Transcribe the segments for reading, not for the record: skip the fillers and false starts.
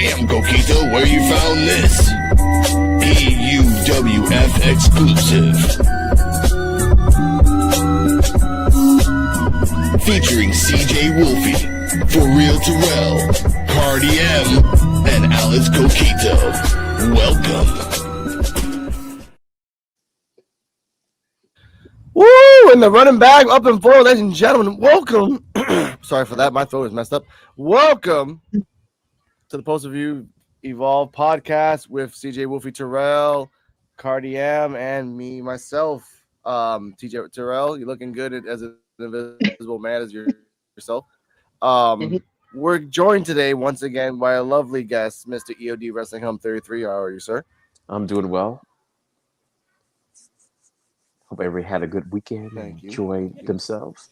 Damn, Coquito, where you found this? EUWF exclusive. Featuring CeeJayWolfy, For-Terrell, Cardi M, and Alex Coquito. Welcome. Woo! And the running back up and forward, ladies and gentlemen. Welcome. Sorry for that. My throat is messed up. Welcome to the Post-Review Evolve podcast with CeeJayWolfy Terrell, Cardi M, and me, myself. TJ Terrell, you're looking good as an invisible man as yourself. We're joined today once again by a lovely guest, Mr. EOD Wrestling Hum 33. How are you, sir? I'm doing well. Hope everybody had a good weekend and enjoyed themselves.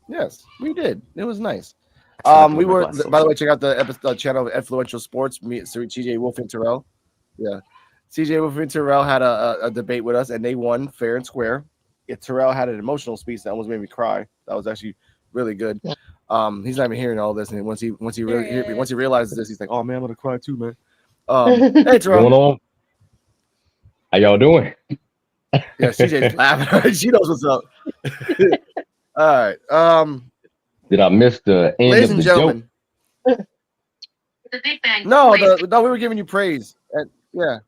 Yes, we did. It was nice. We were, by the way, check out the episode channel of Influential Sports. Me, CeeJayWolfy and Terrell. Yeah, CeeJayWolfy and Terrell had a debate with us, and they won fair and square. Yeah, Terrell had an emotional speech that almost made me cry. That was actually really good. He's not even hearing all this, and once he realizes this, he's like, "Oh man, I'm gonna cry too, man." Hey, Terrell. Going on? How y'all doing? Yeah, CJ's laughing. She knows what's up. All right. Did I miss the end ladies of and the gentlemen. joke? No, we were giving you praise. Yeah.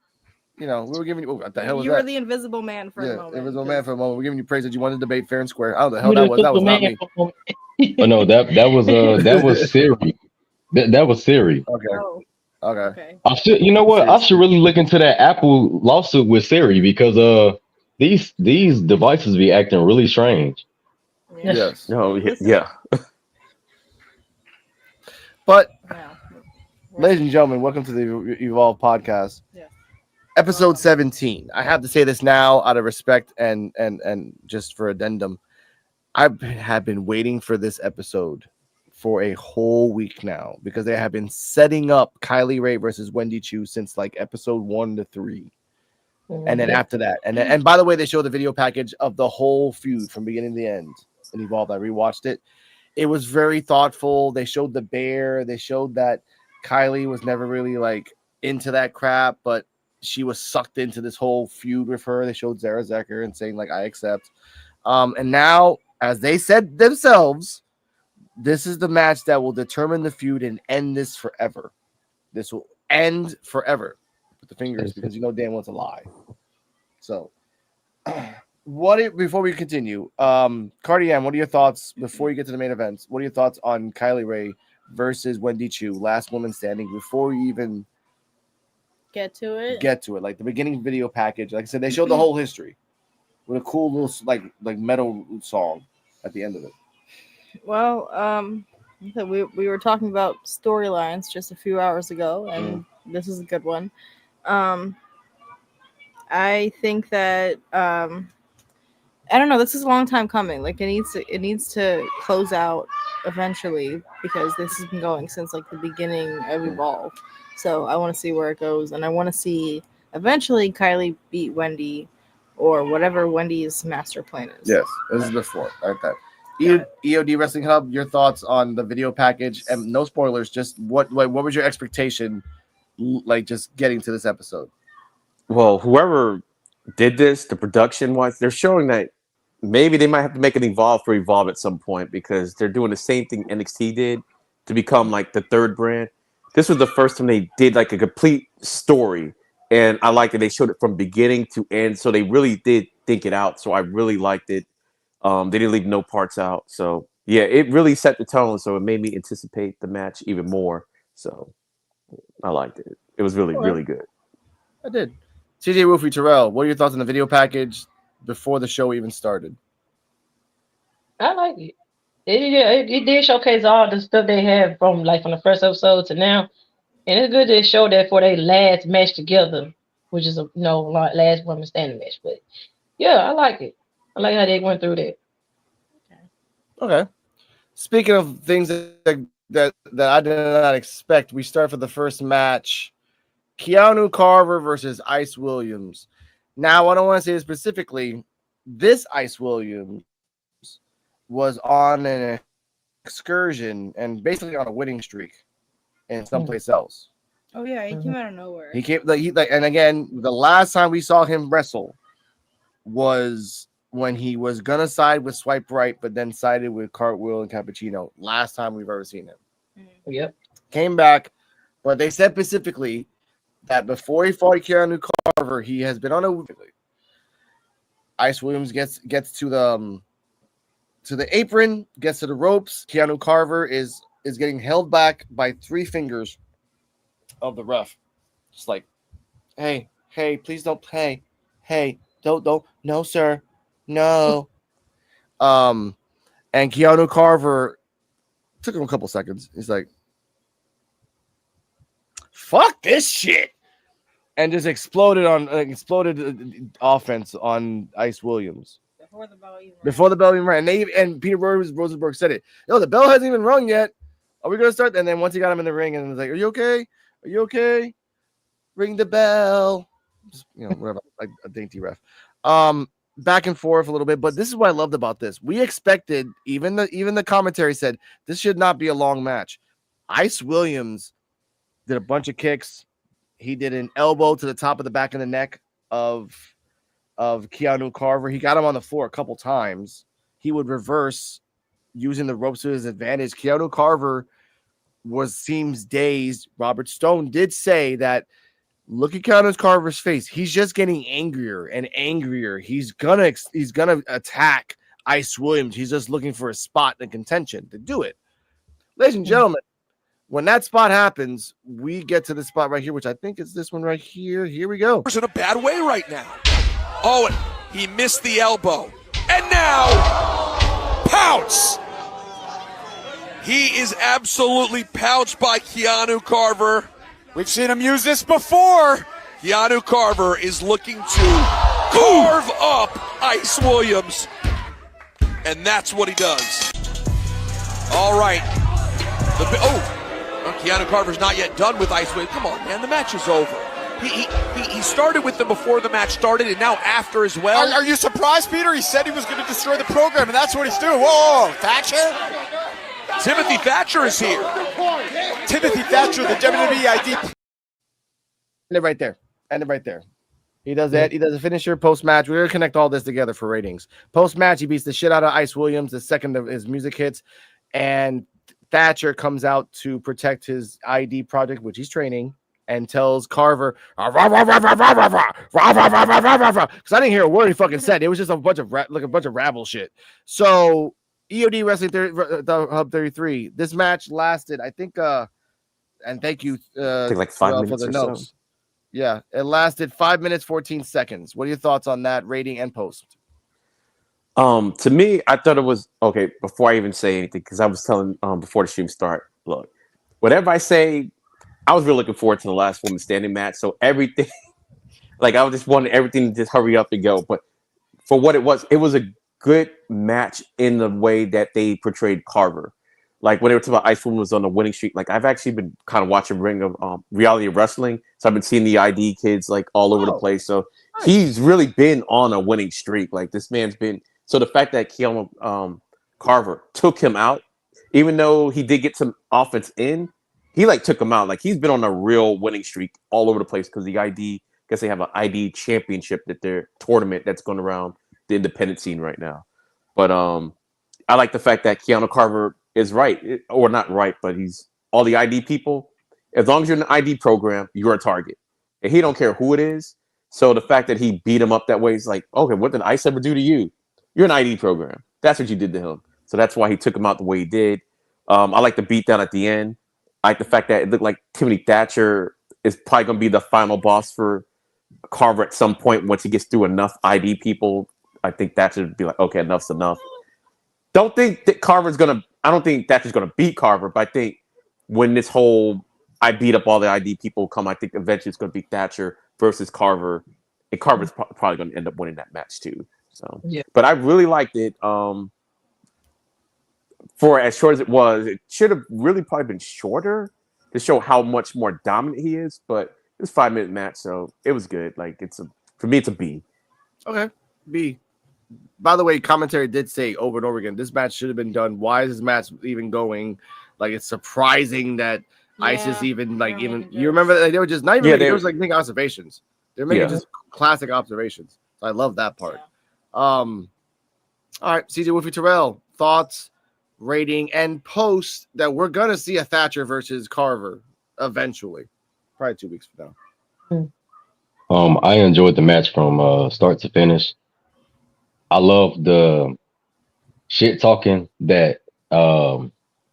You know, we were giving you. Oh, what the hell was that? You were the invisible man for a moment. Invisible man for a moment. We're giving you praise that you wanted to debate fair and square. Oh, the hell that was. That was not me. Oh no, that was Siri. That was Siri. Okay. Oh, Okay. I should, you know what? I should really look into that Apple lawsuit with Siri because these devices be acting really strange. yeah. Yes. No, yeah. But, Yeah. ladies and gentlemen, welcome to the Evolve podcast. Yeah. Episode 17. I have to say this now out of respect and just for addendum. I have been waiting for this episode for a whole week now because they have been setting up Kylie Rae versus Wendy Chu since like episode 1 to 3. And then after that, and by the way, they showed the video package of the whole feud from beginning to the end in Evolve. I rewatched it. It was very thoughtful. They showed the bear. They showed that Kylie was never really like into that crap, but she was sucked into this whole feud with her. They showed Zara Zecker and saying like, I accept. And now, as they said themselves, this is the match that will determine the feud and end this forever. This will end forever. Put the fingers because you know damn well it's a lie. So, before we continue, Cardi M, what are your thoughts before you get to the main events? What are your thoughts on Kylie Rae versus Wendy Chu, last woman standing? Before you even Get to it. Like the beginning video package. Like I said, they showed the whole history with a cool little like metal song at the end of it. Well, we were talking about storylines just a few hours ago, and this is a good one. I think that I don't know. This is a long time coming. Like it needs to close out eventually because this has been going since like the beginning of Evolve. So I want to see where it goes, and I want to see eventually Kylie beat Wendy or whatever Wendy's master plan is. Yes, this is before. Like that. EOD Wrestling Hub, your thoughts on the video package, and no spoilers. Just what was your expectation, like just getting to this episode? Well, whoever did this, the production wise, they're showing that maybe they might have to make an Evolve for Evolve at some point because they're doing the same thing NXT did to become like the third brand. This was the first time they did like a complete story, and I liked that they showed it from beginning to end. So they really did think it out. So I really liked it. They didn't leave no parts out. So, yeah, it really set the tone. So it made me anticipate the match even more. So I liked it. It was really, really good. I did. CeeJayWolfy Terrell, what are your thoughts on the video package before the show even started? I like it. It did showcase all the stuff they have from the first episode to now. And it's good to show that for their last match together, which is last woman standing match. But yeah, I like it. I like how they went through that. Okay. Speaking of things that I did not expect, we start for the first match. Keanu Carver versus Ice Williams. Now, I don't want to say specifically, this Ice Williams was on an excursion and basically on a winning streak in someplace else. Oh yeah, he came out of nowhere. He came and again, the last time we saw him wrestle was when he was gonna side with Swipe Right, but then sided with Cartwheel and Cappuccino. Last time we've ever seen him. Yep. Came back, but they said specifically that before he fought Keanu Carver, he has been on a. Ice Williams gets to the apron, gets to the ropes. Keanu Carver is getting held back by 3 fingers of the ref. Just like, hey, please don't, hey, don't, no, sir, no. And Keanu Carver took him a couple seconds. He's like, fuck this shit. And just exploded offense on Ice Williams. Before the bell even rang. And Peter Rosenberg said it. Yo, the bell hasn't even rung yet. Are we going to start? And then once he got him in the ring and was like, are you okay? Are you okay? Ring the bell. Just, whatever, like a dainty ref. Back and forth a little bit, but this is what I loved about this. We expected, even the commentary said, this should not be a long match. Ice Williams did a bunch of kicks. He did an elbow to the top of the back of the neck of Keanu Carver. He got him on the floor a couple times. He would reverse using the ropes to his advantage. Keanu Carver seems dazed. Robert Stone did say that, look at Keanu Carver's face. He's just getting angrier and angrier. He's gonna attack Ice Williams. He's just looking for a spot in contention to do it. Ladies and gentlemen, when that spot happens, we get to the spot right here, which I think is this one right here. Here we go. He's in a bad way right now. Oh, and he missed the elbow. And now, pounce. He is absolutely pounced by Keanu Carver. We've seen him use this before. Keanu Carver is looking to carve up Ice Williams. And that's what he does. All right. Keanu Carver's not yet done with Ice Williams. Come on, man, the match is over. He started with them before the match started and now after as well. Are you surprised, Peter? He said he was going to destroy the program, and that's what he's doing. Whoa, Thatcher? Timothy Thatcher is here. Timothy Thatcher, the WWE ID. End it right there. He does that. He does a finisher post-match. We're going to connect all this together for ratings. Post-match, he beats the shit out of Ice Williams. The second of his music hits. And Thatcher comes out to protect his ID project, which he's training, and tells Carver, because I didn't hear a word he fucking said. It was just a bunch of rabble shit. So EOD Wrestling Hub 33. This match lasted, I think, and thank you, I think like 5 minutes for the or notes. so. Yeah, it lasted 5 minutes 14 seconds. What are your thoughts on that rating and post? To me, I thought it was okay before I even say anything, because I was telling before the stream start, look, whatever I say, I was really looking forward to the last woman standing match. So everything, like I was just wanting everything to just hurry up and go. But for what it was a good match in the way that they portrayed Carver. Like when they were talking about Ice Woman was on a winning streak, like I've actually been kind of watching Ring of Reality of Wrestling. So I've been seeing the ID kids like all over the place. So he's really been on a winning streak. Like this man's been. So the fact that Keanu Carver took him out, even though he did get some offense in, he like took him out. Like he's been on a real winning streak all over the place because the ID, I guess they have an ID championship that their tournament that's going around the independent scene right now. But I like the fact that Keanu Carver is right, or not right, but he's all the ID people. As long as you're in the ID program, you're a target, and he don't care who it is. So the fact that he beat him up that way is like, okay, what did Ice ever do to you? You're an ID program. That's what you did to him. So that's why he took him out the way he did. I like the beatdown at the end. I like the fact that it looked like Timothy Thatcher is probably going to be the final boss for Carver at some point once he gets through enough ID people. I think Thatcher would be like, okay, enough's enough. I don't think Thatcher's going to beat Carver, but I think when this whole I beat up all the ID people come, I think eventually it's going to be Thatcher versus Carver. And Carver's probably going to end up winning that match too. So, yeah. But I really liked it. For as short as it was, it should have really probably been shorter to show how much more dominant he is. But it was a 5 minute match, so it was good. Like for me, it's a B. Okay, B. by the way, commentary did say over and over again, this match should have been done. Why is this match even going? Like, it's surprising that ISIS even you remember that they were just not even they was like making observations. They're making just classic observations. So I love that part. All right, CeeJayWolfy Terrell, thoughts, rating, and post that we're gonna see a Thatcher versus Carver eventually, probably 2 weeks from now. I enjoyed the match from start to finish. I love the shit talking that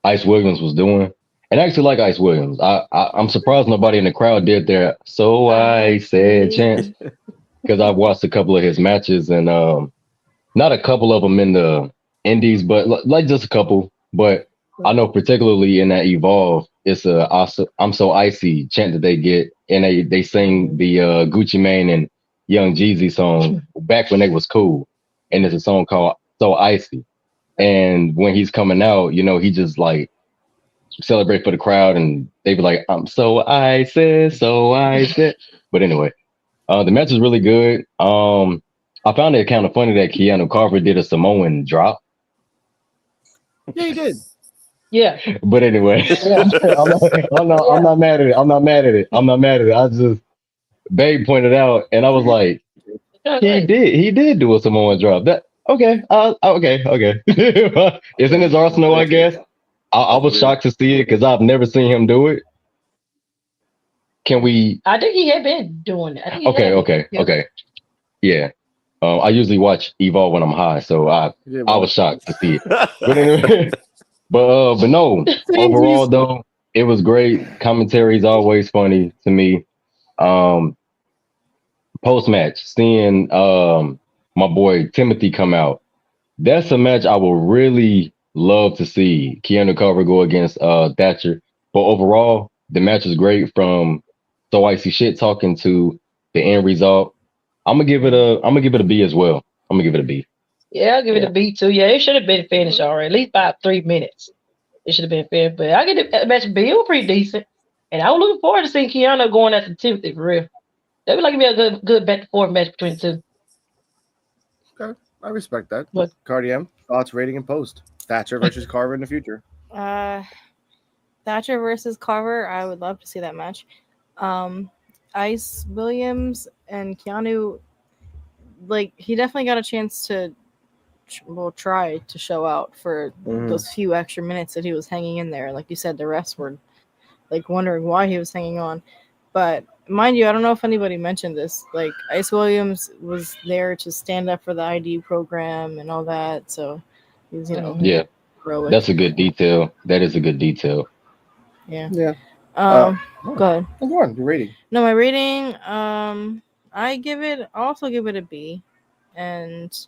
Ice Williams was doing, and I actually like Ice Williams. I'm surprised nobody in the crowd did their "So I said" chant, because I've watched a couple of his matches, and not a couple of them in the indies, but like just a couple. But I know particularly in that Evolve, it's "I'm so icy" chant that they get, and they sing the Gucci Mane and Young Jeezy song back when they was cool, and it's a song called "So Icy." And when he's coming out, you know, he just like celebrate for the crowd, and they be like, "I'm so icy, so icy." But anyway, the match is really good. I found it kind of funny that Keanu Carver did a Samoan drop. Yeah, he did. Yeah. But anyway, I'm not mad at it. I'm not mad at it. I just Babe pointed out, and I was like, he did do a Samoan drop. That okay. Okay. It's in his arsenal, I guess. I was shocked to see it because I've never seen him do it. Can we? I think he had been doing it. Okay. Yeah. I usually watch Evolve when I'm high, so I was shocked to see it. But anyway, but no. Overall, though, it was great. Commentary is always funny to me. Post match, seeing my boy Timothy come out, that's a match I will really love to see. Keanu Carver go against Thatcher. But overall, the match is great, from So Icy shit talking to the end result. I'm gonna give it a B as well. I'm gonna give it a B. Yeah, I'll give it a B too. Yeah, it should have been finished already, at least about 3 minutes. It should have been finished, but I get the match B. It was pretty decent, and I was looking forward to seeing Keanu going after Timothy for real. That would like to be a good back and forth match between the two. Okay, I respect that. But Cardi thoughts, rating, and post. Thatcher versus Carver in the future. Thatcher versus Carver. I would love to see that match. Ice Williams and Keanu, like, he definitely got a chance to try to show out for those few extra minutes that he was hanging in there. Like you said, the refs were like wondering why he was hanging on. But mind you, I don't know if anybody mentioned this, like, Ice Williams was there to stand up for the ID program and all that, so he was, yeah, heroic. That's a good detail. That is a good detail. Yeah. Go ahead. Go on, your rating. No, my rating, I also give it a B. And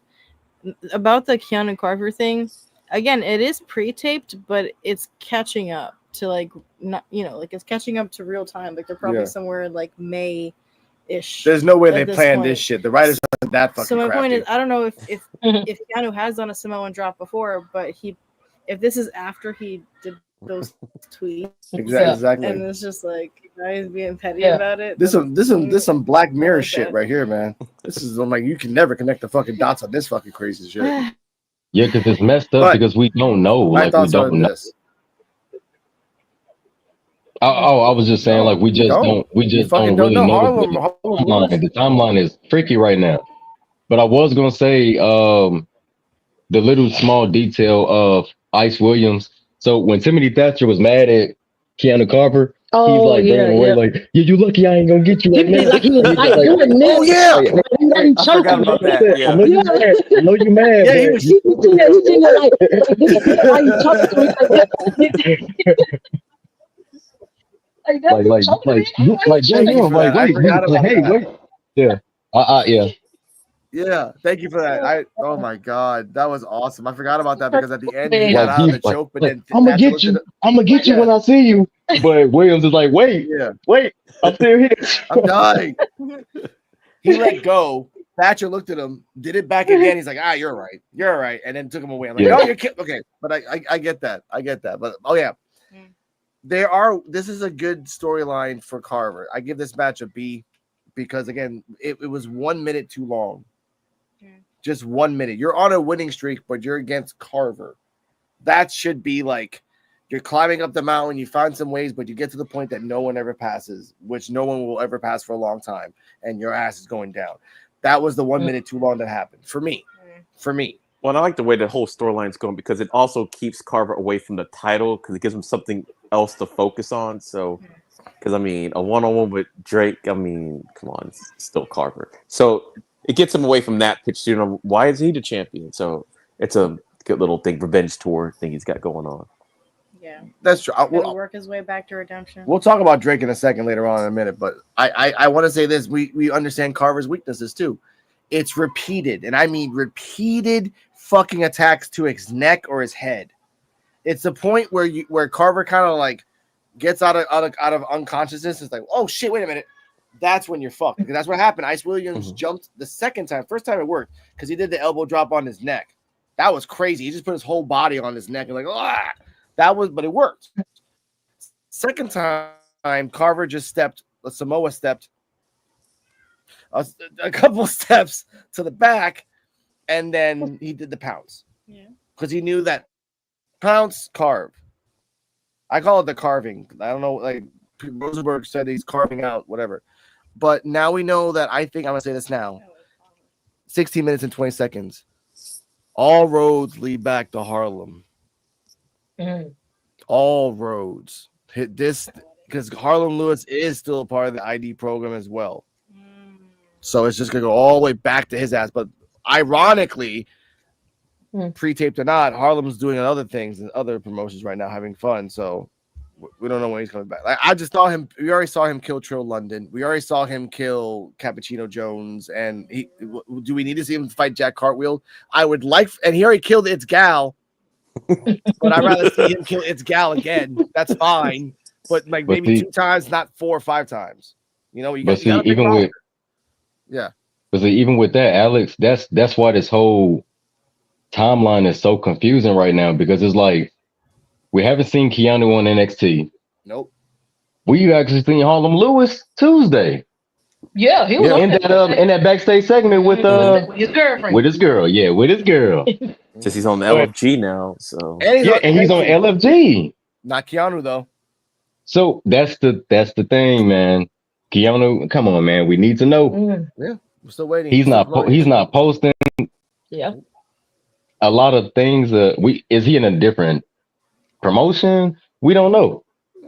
about the Keanu Carver thing, again, it is pre-taped, but it's catching up to, like, not, like, it's catching up to real time. Like, they're probably somewhere like May-ish. There's no way they planned this shit. The writers aren't that fucking. So my crafty. point is, I don't know if Keanu has done a Samoan drop before, but if this is after he did those tweets, exactly, and it's just like, guys being petty about it. This some Black Mirror shit right here, man. This is, I'm like, you can never connect the fucking dots on this fucking crazy shit. Yeah, because it's messed up, because we don't know. Like, we don't know. I was just saying, like, we just don't really know. The timeline is tricky right now. But I was gonna say, the little small detail of Ice Williams. So when Timothy Thatcher was mad at Keanu Carver, he's like running away, like, you lucky I ain't gonna get you right now. Like, he was like, I forgot about that. Yeah. I know you mad. Yeah, he was. Yeah, thank you for that. Oh my god, that was awesome. I forgot about that, because at the end he got out of the choke, but then I'm gonna get you when I see you. But Williams is like, wait, I'm still here. I'm dying. He let go. Thatcher looked at him, did it back again. He's like, you're all right, and then took him away. I'm like, no, you're kidding. Okay, but I get that. But this is a good storyline for Carver. I give this match a B, because again, it was 1 minute too long. just 1 minute. You're on a winning streak, but you're against Carver. That should be like you're climbing up the mountain, you find some ways, but you get to the point that no one ever passes, which no one will ever pass for a long time, and your ass is going down. That was the 1 minute too long that happened for me. Well, I like the way the whole storyline's going because it also keeps Carver away from the title because it gives him something else to focus on. So, because I mean, a one-on-one with Drake, I mean, come on, it's still Carver. So it gets him away from that pitch. You know, why is he the champion? So it's a good little thing, revenge tour thing he's got going on. Yeah, that's true. We'll work his way back to redemption. We'll talk about Drake in a second later on in a minute, but I want to say this: we understand Carver's weaknesses too. It's repeated, and I mean repeated fucking attacks to his neck or his head. It's the point where Carver kind of like gets out of unconsciousness. It's like, oh shit, wait a minute. That's when you're fucked. Because that's what happened. Ice Williams jumped the second time. First time it worked because he did the elbow drop on his neck. That was crazy. He just put his whole body on his neck and like, but it worked. Second time, Carver just Samoa stepped a couple steps to the back, and then he did the pounce. Yeah. Because he knew that pounce, carve. I call it the carving. I don't know, like Rosenberg said he's carving out, whatever. But now we know that I'm going to say this now. 16 minutes and 20 seconds. All roads lead back to Harlem. All roads. Hit this because Harlem Lewis is still a part of the ID program as well. So it's just going to go all the way back to his ass. But ironically, pre-taped or not, Harlem's doing other things and other promotions right now, having fun. So we don't know when he's coming back. Like, I just saw him. We already saw him kill Trill London. We already saw him kill Cappuccino Jones. And do we need to see him fight Jack Cartwheel? I would like, and he already killed It's Gal. But I'd rather see him kill It's Gal again. That's fine. But like maybe 2 times, not 4 or 5 times. You know, But even with that, Alex, that's why this whole timeline is so confusing right now, because it's like we haven't seen Keanu on NXT. Nope. We actually seen Harlem Lewis Tuesday. Yeah, he was in that backstage segment with his girlfriend. With his girl, with his girl. Just he's on the LFG now, so and he's on LFG. Not Keanu though. So that's the thing, man. Keanu, come on, man. We need to know. Yeah, we're still waiting. He's not posting. Yeah. A lot of things. Is he in a different promotion? We don't know.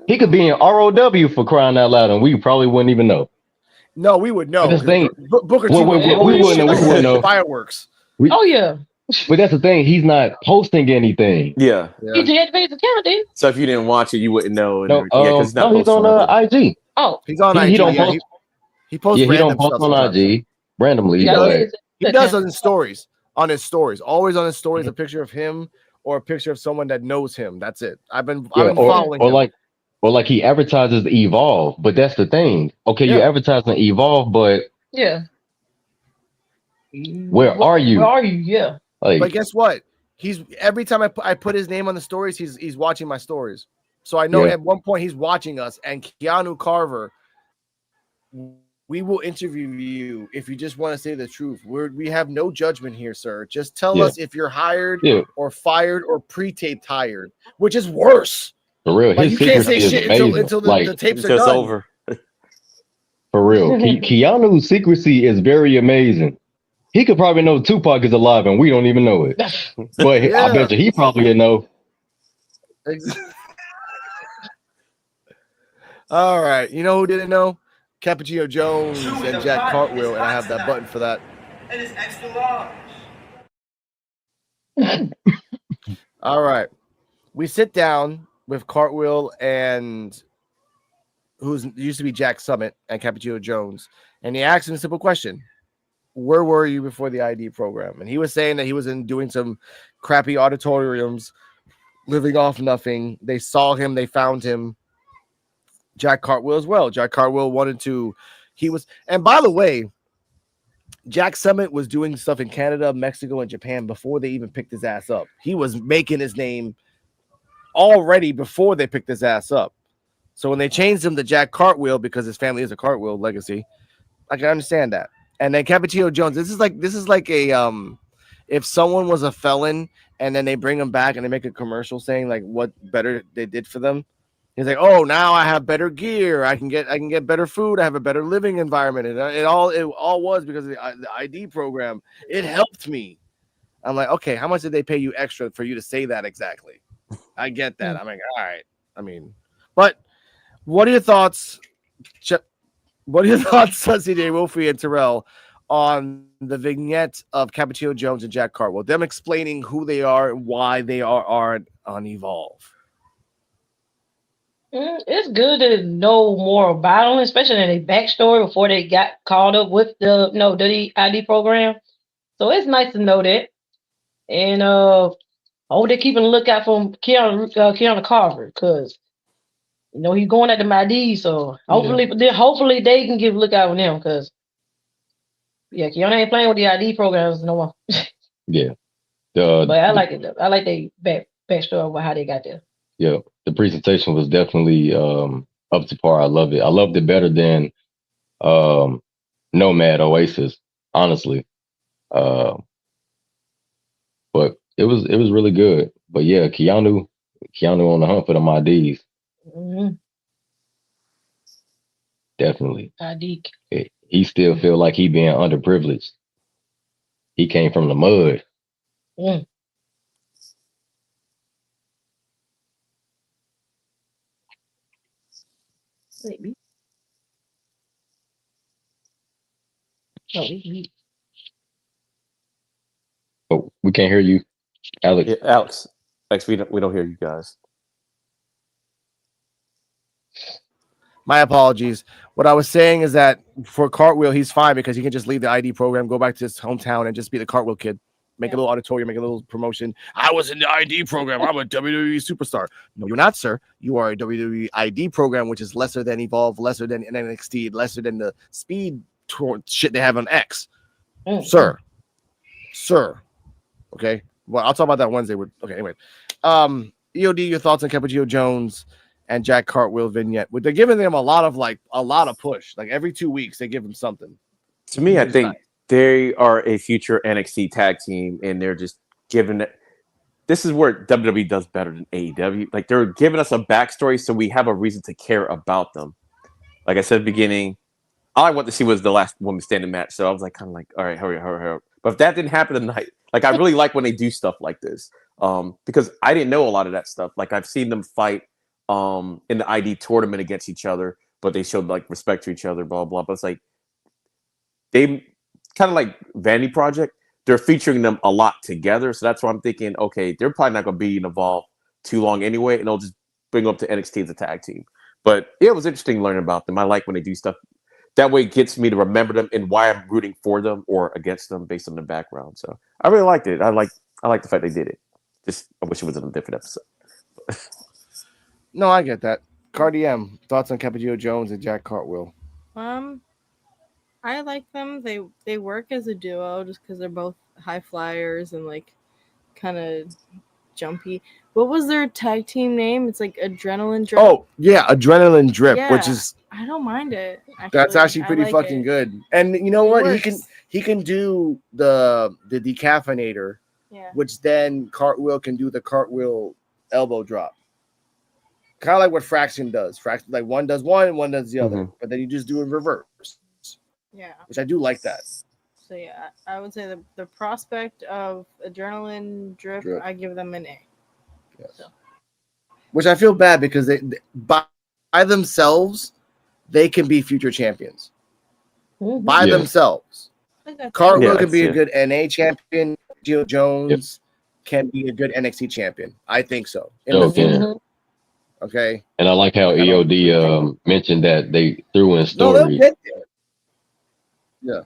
He could be in ROW for crying out loud, and we probably wouldn't even know. No, we would know. Booker T. We wouldn't know. Fireworks. But that's the thing. He's not posting anything. Yeah. He did his account, dude. So if you didn't watch it, you wouldn't know. No, he's on IG. Oh, he's on IG. He don't post. He posts. He don't post on IG randomly. He does on his stories. On his stories, always on his stories, a picture of him or a picture of someone that knows him. That's it. I've been following him. Or like he advertises Evolve, but that's the thing. Okay, you're advertising Evolve, but where are you? Where are you? Yeah. But guess what? He's every time I put his name on the stories, he's watching my stories. So I know at one point he's watching us. And Keanu Carver, we will interview you if you just want to say the truth. We have no judgment here, sir. Just tell us if you're hired or fired or pre-taped hired, which is worse. For real, like, you can't say shit until the tapes are done. Over. For real, Keanu's secrecy is very amazing. He could probably know Tupac is alive and we don't even know it. But I bet you he probably didn't know. All right, you know who didn't know? Cappuccino Jones and Jack Cartwheel, and I have that button for that. And it's extra large. All right, we sit down with Cartwheel and who's used to be Jack Summit and Cappuccino Jones, and he asked him a simple question: where were you before the ID program? And he was saying that he was doing some crappy auditoriums, living off nothing. They saw him, they found him. Jack Cartwheel as well. Jack Cartwheel and by the way, Jack Summit was doing stuff in Canada, Mexico, and Japan before they even picked his ass up. He was making his name already before they picked his ass up. So when they changed him to Jack Cartwheel because his family is a Cartwheel legacy, I can understand that. And then Cappuccino Jones, this is like a if someone was a felon and then they bring them back and they make a commercial saying like what better they did for them. He's like, oh, now I have better gear. I can get better food. I have a better living environment. And it all was because of the ID program. It helped me. I'm like, okay, how much did they pay you extra for you to say that exactly? I get that. I'm like, all right. I mean, but what are your thoughts? What are your thoughts, CeeJayWolfy and Terrell, on the vignette of Coquito Jones and Jack Cartwheel? Them explaining who they are and why they aren't on Evolve. It's good to know more about them, especially in their backstory before they got caught up with the ID program. So it's nice to know that. And they're keeping a lookout for Keanu Carver because he's going at the ID. So hopefully they can give a lookout on him because Keanu ain't playing with the ID programs no more. Yeah. But I like it though. I like the backstory about how they got there. Yeah, the presentation was definitely up to par. I loved it. I loved it better than Nomad Oasis, honestly. But it was really good. But yeah, Keanu on the hunt for them IDs. Mm-hmm. Definitely. ID. He still feel like he being underprivileged. He came from the mud. Mm. Maybe. Oh, we can't hear you, Alex. Yeah, Alex, we don't hear you guys. My apologies. What I was saying is that for Cartwheel, he's fine because he can just leave the ID program, go back to his hometown, and just be the Cartwheel kid. Make a little auditorium, make a little promotion. I was in the ID program. I'm a WWE superstar. No, you're not, sir. You are a WWE ID program, which is lesser than Evolve, lesser than NXT, lesser than the speed shit they have on X. Sir. Okay. Well, I'll talk about that Wednesday. Okay, anyway. EOD, your thoughts on Coquito Jones and Jack Cartwheel vignette? They're giving them a lot of push. Like every 2 weeks, they give them something. To me, I think they are a future NXT tag team, and they're just giving it. This is where WWE does better than AEW. Like they're giving us a backstory, so we have a reason to care about them. Like I said at the beginning, all I want to see was the last woman standing match. So I was like, all right, hurry. But if that didn't happen tonight, like I really like when they do stuff like this, because I didn't know a lot of that stuff. Like I've seen them fight in the ID tournament against each other, but they showed like respect to each other, blah blah. But it's like they kind of like Vanity Project. They're featuring them a lot together, so that's why I'm thinking, okay, they're probably not going to be involved too long anyway, and they'll just bring them up to NXT as a tag team. But yeah, it was interesting learning about them. I like when they do stuff. That way it gets me to remember them and why I'm rooting for them or against them based on their background. So I really liked it. I like the fact they did it. Just I wish it was in a different episode. No, I get that. Cardi M, thoughts on Coquito Jones and Jack Cartwheel? I like them. They work as a duo just because they're both high flyers and like kind of jumpy. What was their tag team name? It's like Adrenaline Drip. Oh yeah, Adrenaline Drip, which is I don't mind it. That's actually pretty fucking good. And you know what? He can do the decaffeinator, which then Cartwheel can do the cartwheel elbow drop. Kind of like what Fraction does. Fraction, like one does one and one does the other, but then you just do it in reverse. Yeah, which I do like that. So yeah, I would say the prospect of Adrenaline Drip, I give them an A. Yes. So. Which I feel bad because they by themselves they can be future champions. By themselves. Cartwheel can be a good NA champion. Coquito Jones can be a good NXT champion. I think so. Okay. And I like how EOD mentioned that they threw in story. No, they'll get there.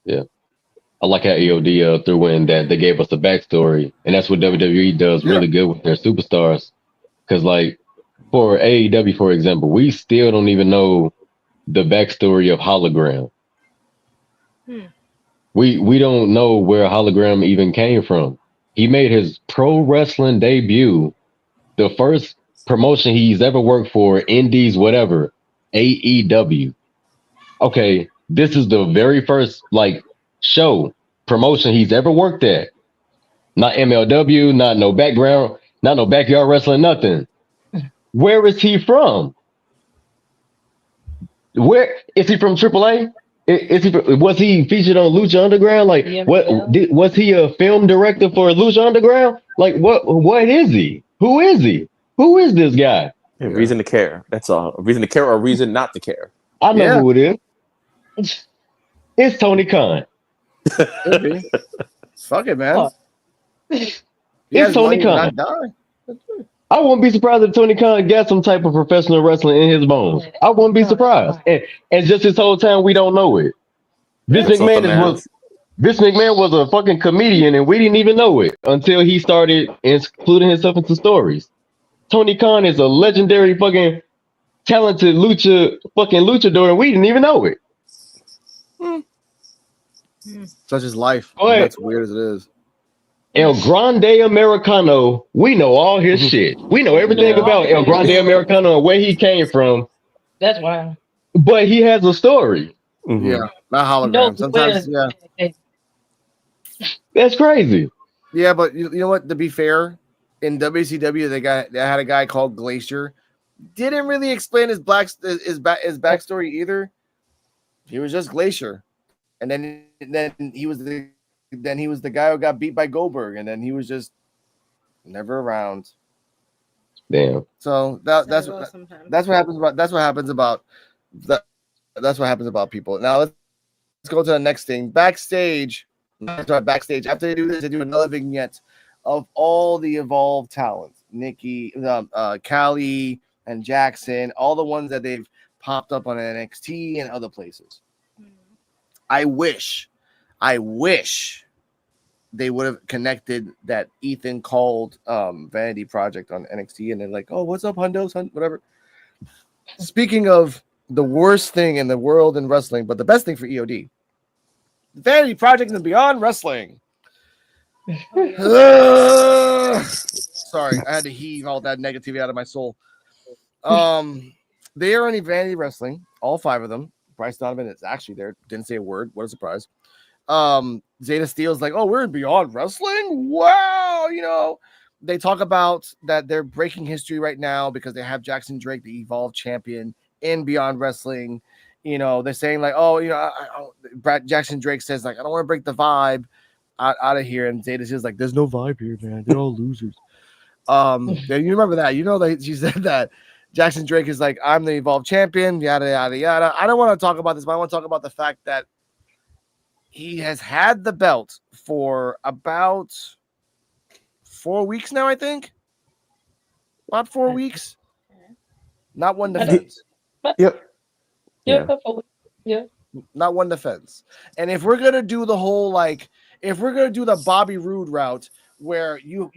Yeah. I like how EOD threw in that they gave us a backstory, and that's what WWE does really good with their superstars. Because, like, for AEW, for example, we still don't even know the backstory of Hologram. We don't know where Hologram even came from. He made his pro wrestling debut, the first promotion he's ever worked for, Indies, whatever, AEW. Okay, this is the very first, like, show promotion he's ever worked at. Not MLW, not no background, not no backyard wrestling, nothing. Where is he from? Where is he from? AAA? Was he featured on Lucha Underground? Like, was he a film director for Lucha Underground? Like, what is he? Who is he? Who is this guy? A reason to care. That's all. A reason to care or a reason not to care. I know who it is. It's Tony Khan. Fuck it, man. It's Tony Khan. I wouldn't be surprised if Tony Khan got some type of professional wrestling in his bones. I wouldn't be surprised. And just this whole time, we don't know it. Vince McMahon was a fucking comedian, and we didn't even know it until he started including himself into stories. Tony Khan is a legendary fucking talented luchador, and we didn't even know it. Such is life. That's weird as it is. El Grande Americano, we know all his shit. We know everything about El Grande Americano and where he came from. That's wild. But he has a story. Mm-hmm. Yeah, not hologram. Sometimes, yeah. That's crazy. Yeah, but you know what? To be fair, in WCW, they had a guy called Glacier. Didn't really explain his backstory either. He was just Glacier, and then he was the guy who got beat by Goldberg, and then he was just never around. Damn. So that's what happens about people. Now let's go to the next thing. Backstage. After they do this, they do another vignette of all the Evolve talent. Nikki, Callie, and Jackson, all the ones that they've popped up on NXT and other places. I wish they would have connected that Ethan called Vanity Project on NXT, and they're like, "Oh, what's up, Hundos? Whatever." Speaking of the worst thing in the world in wrestling, but the best thing for EOD, Vanity Project and Beyond Wrestling. Sorry, I had to heave all that negativity out of my soul. They are on Vanity Wrestling, all 5 of them. Bryce Donovan is actually there. Didn't say a word. What a surprise. Zeta Steele's like, oh, we're in Beyond Wrestling? Wow. You know, they talk about that they're breaking history right now because they have Jackson Drake, the Evolve champion, in Beyond Wrestling. You know, they're saying like, oh, you know, Jackson Drake says like, I don't want to break the vibe out of here. And Zeta Steele's like, there's no vibe here, man. They're all losers. Yeah, you remember that? You know that she said that. Jackson Drake is like, I'm the Evolve champion, yada, yada, yada. I don't want to talk about this, but I want to talk about the fact that he has had the belt for about 4 weeks now, I think. About 4 weeks. Not one defense. Yep. Yeah. Not one defense. And if we're going to do the whole, like, if we're going to do the Bobby Roode route where you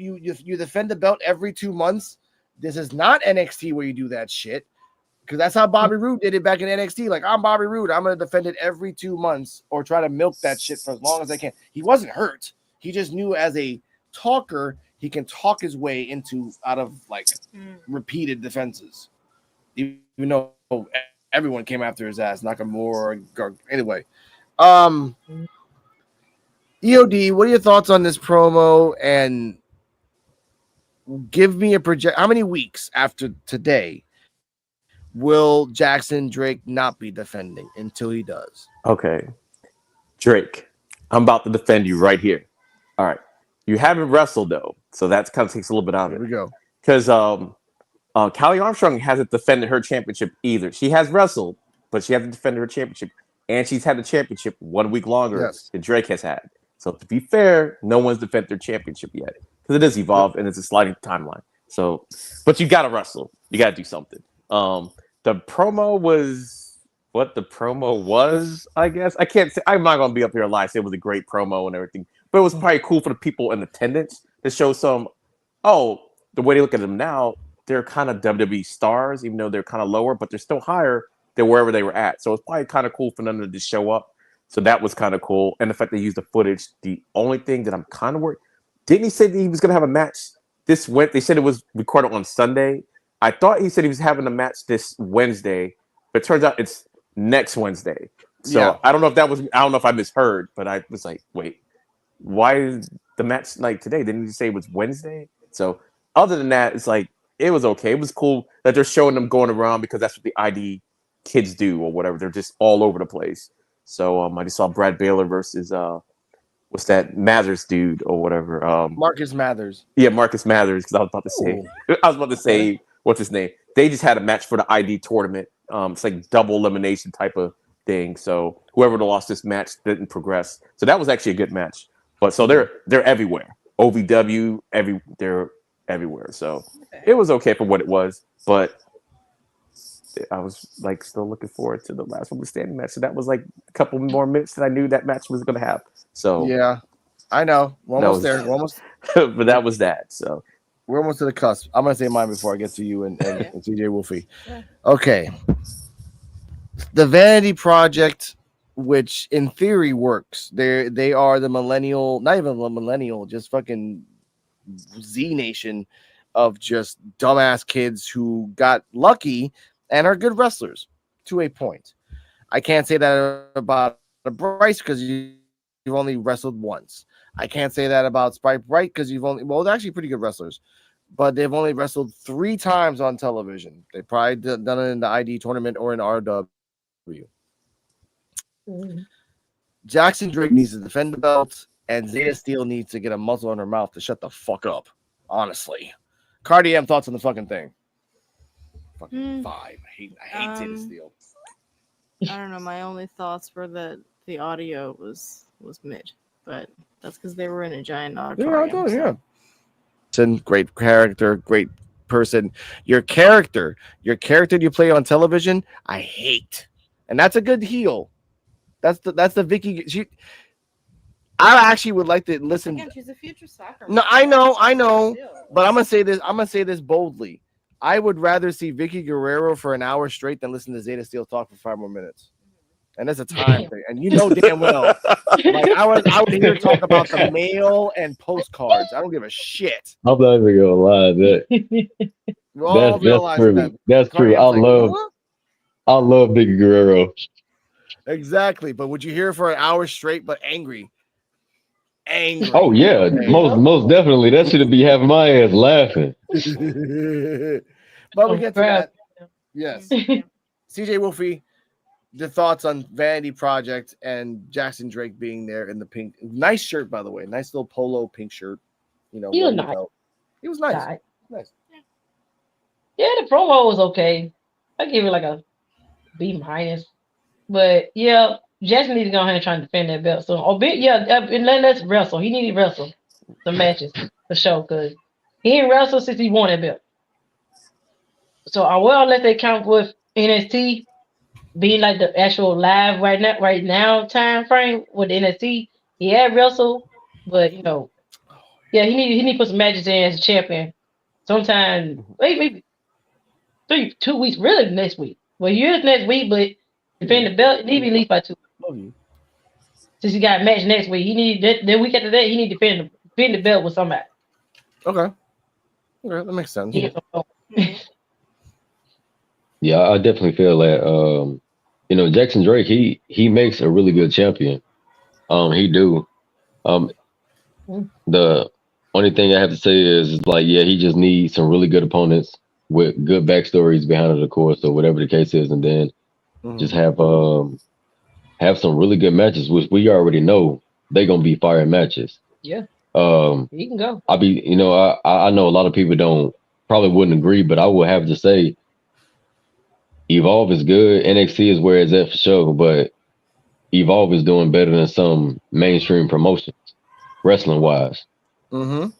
defend the belt every 2 months, this is not NXT where you do that shit, because that's how Bobby Roode did it back in NXT. Like, I'm Bobby Roode. I'm going to defend it every 2 months or try to milk that shit for as long as I can. He wasn't hurt. He just knew as a talker, he can talk his way out of like repeated defenses. Even though everyone came after his ass, Nakamura. Anyway. EOD, what are your thoughts on this promo? And give me a project. How many weeks after today will Jackson Drake not be defending until he does? Okay. Drake, I'm about to defend you right here. All right. You haven't wrestled, though, so that kind of takes a little bit out of it. Here we go. Because Callie Armstrong hasn't defended her championship either. She has wrestled, but she hasn't defended her championship. And she's had the championship 1 week longer than Drake has had. So to be fair, no one's defended their championship yet. Because it is Evolved and it's a sliding timeline. So, but you got to wrestle. You got to do something. The promo was what the promo was, I guess. I can't say, I'm not going to be up here and lie, say it was a great promo and everything. But it was probably cool for the people in attendance to show some, the way they look at them now, they're kind of WWE stars, even though they're kind of lower, but they're still higher than wherever they were at. So it's probably kind of cool for them to just show up. So that was kind of cool. And the fact they used the footage, the only thing that I'm kind of worried, didn't he say that he was going to have a match this Wednesday? They said it was recorded on Sunday. I thought he said he was having a match this Wednesday, but it turns out it's next Wednesday. So I don't know if I misheard, but I was like, wait. why is the match like today? Didn't you say it was Wednesday? So other than that, it's like it was okay. It was cool that they're showing them going around because that's what the ID kids do or whatever. They're just all over the place. So I just saw Brad Baylor versus what's that Mathers dude or whatever. Marcus Mathers. Yeah, Marcus Mathers. Because I was about to say what's his name. They just had a match for the ID tournament. It's like double elimination type of thing. So whoever lost this match didn't progress. So that was actually a good match. But so they're everywhere. OVW, they're everywhere. So it was okay for what it was. But I was like still looking forward to the last woman standing match. So that was like a couple more minutes that I knew that match was going to have. So yeah, I know. We're almost there. We're almost. But that was that. So we're almost to the cusp. I'm gonna say mine before I get to you and CeeJayWolfy. Okay. The Vanity Project, which in theory works. They are the millennial, not even the millennial, just fucking Z Nation of just dumbass kids who got lucky and are good wrestlers to a point. I can't say that about Bryce because you've only wrestled once. I can't say that about Spike Bright because they're actually pretty good wrestlers, but they've only wrestled 3 times on television. They probably done it in the ID tournament or in RW. Jackson Drake needs to defend the belt, and Zeta Steel needs to get a muzzle on her mouth to shut the fuck up. Honestly, Cardi M, thoughts on the fucking thing? Fucking 5. I hate Zeta Steel. I don't know. My only thoughts were that the audio was mid, but that's because they were in a giant auditorium. Great character, great person. Your character you play on television, I hate, and that's a good heel. That's the Vicky. I actually would like to listen. Again, she's a future soccer. No, I know, but I'm gonna say this boldly. I would rather see Vicky Guerrero for an hour straight than listen to Zeta Steel talk for 5 more minutes. And that's a time thing. And you know damn well. Like I would hear her talk about the mail and postcards. I don't give a shit. I'm not even gonna lie. That's true. That's true. I love Vicky Guerrero. Exactly. But would you hear her for an hour straight but angry? Oh yeah, most definitely. That should be having my ass laughing. But we get to that. Yes. CeeJayWolfy, the thoughts on Vanity Project and Jackson Drake being there in the pink. Nice shirt, by the way. Nice little polo pink shirt. You know, he was nice. He was nice. Nice. Yeah, the promo was okay. I give it like a B-. But yeah, Jackson needs to go ahead and try and defend that belt. So, let's wrestle. He needed to wrestle some matches for sure because he ain't wrestled since he won that belt. So I will let that count with NXT being like the actual live right now time frame with NXT. He had wrestled, but he need to put some matches in as a champion. Sometime maybe 2 weeks, really next week. Well, he is next week, but defend the belt, it need to be released by 2 weeks. Since he got a match next week, he need the week after that, he need to defend the belt with somebody. Okay, that makes sense. Yeah, I definitely feel that Jackson Drake, he makes a really good champion. He do. The only thing I have to say is like, yeah, he just needs some really good opponents with good backstories behind it, of course, or whatever the case is, and then just have some really good matches, which we already know they're gonna be fire matches. Yeah. He can go. I know a lot of people probably wouldn't agree, but I would have to say Evolve is good. NXT is where it's at for sure, but Evolve is doing better than some mainstream promotions, wrestling wise. And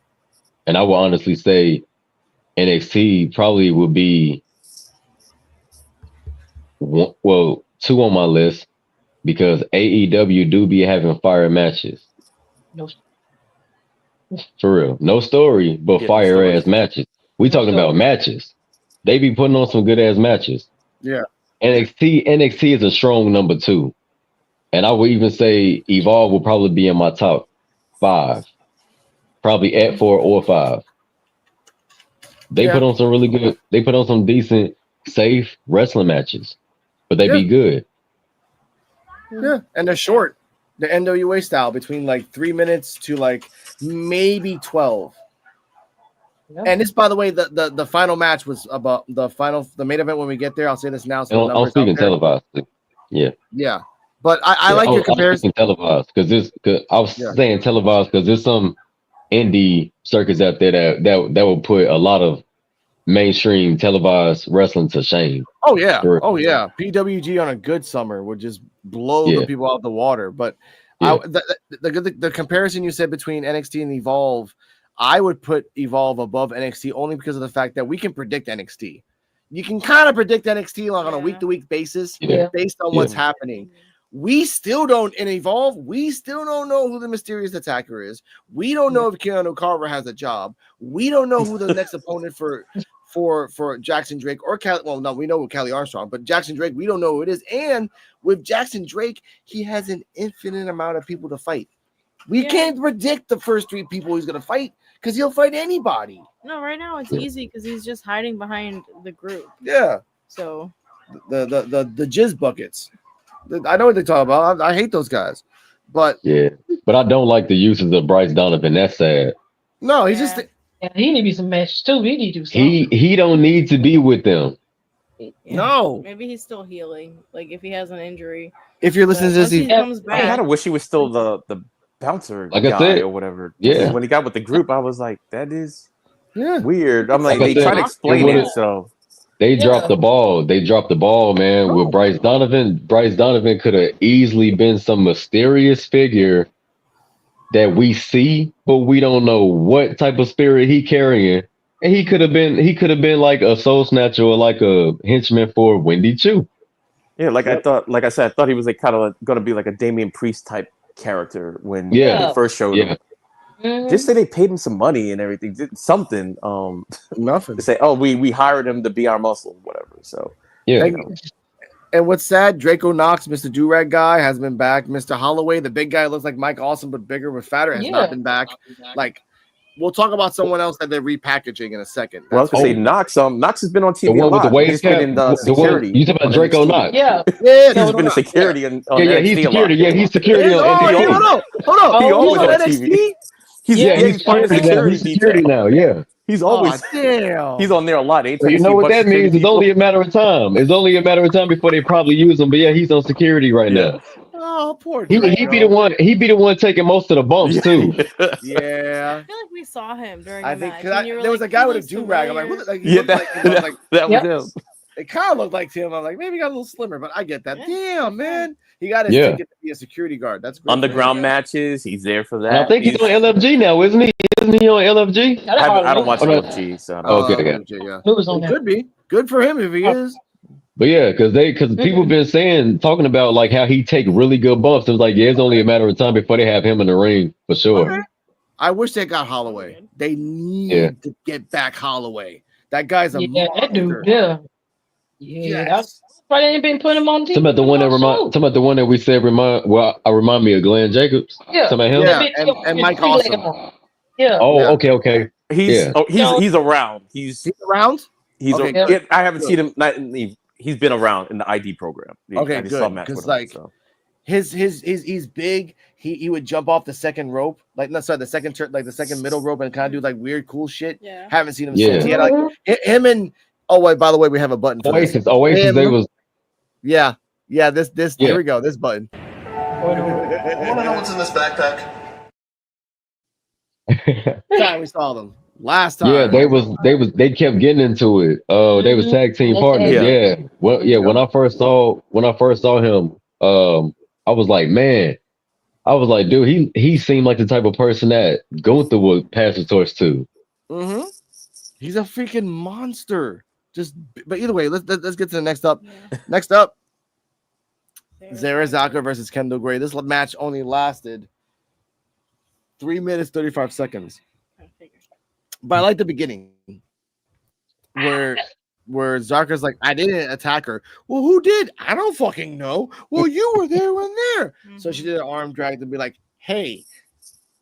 I will honestly say NXT probably would be 2 on my list because AEW do be having fire matches. No. For real. No story, but fire ass matches. We talking about matches. They be putting on some good ass matches. Yeah. NXT is a strong number 2. And I would even say Evolve will probably be in my top 5. Probably at 4 or 5. They put on some really good, they put on some decent, safe wrestling matches. But they be good. Yeah, and they're short. the NWA style between like 3 minutes to like maybe 12. Yep. And this, by the way, the final match was about the main event when we get there. I'll say this now. So the I'm numbers out speaking there. televised. Yeah. Yeah. But I like your comparison. Televised because I was Yeah. saying televised because there's some indie circuits out there that will put a lot of mainstream televised wrestling to shame. Oh yeah, Sure. oh yeah. PWG on a good summer would just blow the people out the water. But Yeah. the comparison you said between NXT and Evolve, I would put Evolve above NXT only because of the fact that we can predict NXT. You can kind of predict NXT like on a week-to-week basis based on what's happening. We still don't in Evolve. We still don't know who the mysterious attacker is. We don't know if Keanu Carver has a job. We don't know who the next opponent for Jackson Drake or Callie. Well, no, we know with Callie Armstrong, but Jackson Drake, we don't know who it is. And with Jackson Drake, he has an infinite amount of people to fight. We can't predict the first 3 people he's gonna fight because he'll fight anybody. No, right now it's easy because he's just hiding behind the group. Yeah. So the jizz buckets. I know what they talk about. I hate those guys, but but I don't like the uses of Bryce Donovan. That's sad. No, he's just he need to be some matches too. He need to do something. He don't need to be with them. No, maybe he's still healing. Like if he has an injury. If you're listening to this, he comes back. I kind of wish he was still the bouncer Like I guy said, or whatever. Yeah. When he got with the group, I was like, that is weird. I'm Like like, I they said, try to explain it it. was- So They dropped the ball. They dropped the ball, man, with Bryce Donovan. Bryce Donovan could have easily been some mysterious figure that we see, but we don't know what type of spirit he carrying. And he could have been like a soul snatcher or like a henchman for Wendy Chu. yeah, like I said, I thought he was like kind of going to be like a Damian Priest type character when they first showed him. Just say they paid him some money and everything, did something. Nothing. To say, oh, we hired him to be our muscle, whatever. So And what's sad, Draco Knox, Mr. Durag guy, has been back. Mr. Holloway, the big guy, looks like Mike Awesome but bigger with fatter, has not been back. Like, we'll talk about someone else that they're repackaging in a second. Well, I was gonna say Knox. Knox has been on TV The one a with lot. the waist He's been cap. in security. You talking about Draco Knox? Yeah, he's been in security. On he's NXT a lot. security. Yeah, he's security on NXT. Hold on. He always on on NXT? TV. He's part of the security now. Yeah. He's always damn. he's on there a lot. So you know what that means? It's only a matter of time. It's only a matter of time before they probably use him. But yeah, he's on security right now. Oh, poor. He be the one. He be the one taking most of the bumps too. Yeah. I feel like we saw him during I the think match. because there was a guy with a do-rag. I'm like, what? Like, that was him. It kind of looked like him. I'm like, maybe he got a little slimmer, but I get that. Damn, man. He got his ticket to be a security guard. That's great. Underground matches. He's there for that. And I think he's on LFG now, isn't he? Isn't he on LFG? I don't watch LFG, so okay. It could be good for him if he is. But yeah, because people been talking about like how he take really good bumps. It was like, yeah, it's only a matter of time before they have him in the ring for sure. Okay. I wish they got Holloway. They need to get back Holloway. That guy's a monster. That dude, that's why they ain't been putting him on TV. Talking about the one that we said remind me of Glenn Jacobs. Yeah, talking about him. Yeah, and Mike Awesome. Yeah. Oh, okay. He's around. He's around. I haven't seen him. He's been around in the ID program. Okay, good. Because like he's big. He would jump off the second rope, the second turn, like the second middle rope, and kind of do like weird, cool shit. Yeah. Haven't seen him since. He had like him and by the way, we have a button for Oasis. They was. Yeah. This. Here we go. This button. I want to know what's in this backpack. Time we saw them last time. Yeah, they kept getting into it. Oh, they was tag team partners. Yeah. Well, yeah. When I first saw him, I was like, man, dude, he seemed like the type of person that Gunther would pass the torch to. Mm-hmm. He's a freaking monster. But either way, let's get to the next up. Yeah. Next up, Zara Zaka versus Kendall Gray. This match only lasted 3 minutes 35 seconds. But I like the beginning where Zarka's like, I didn't attack her. Well, who did? I don't fucking know. Well, you were there when there. So she did an arm drag to be like, hey,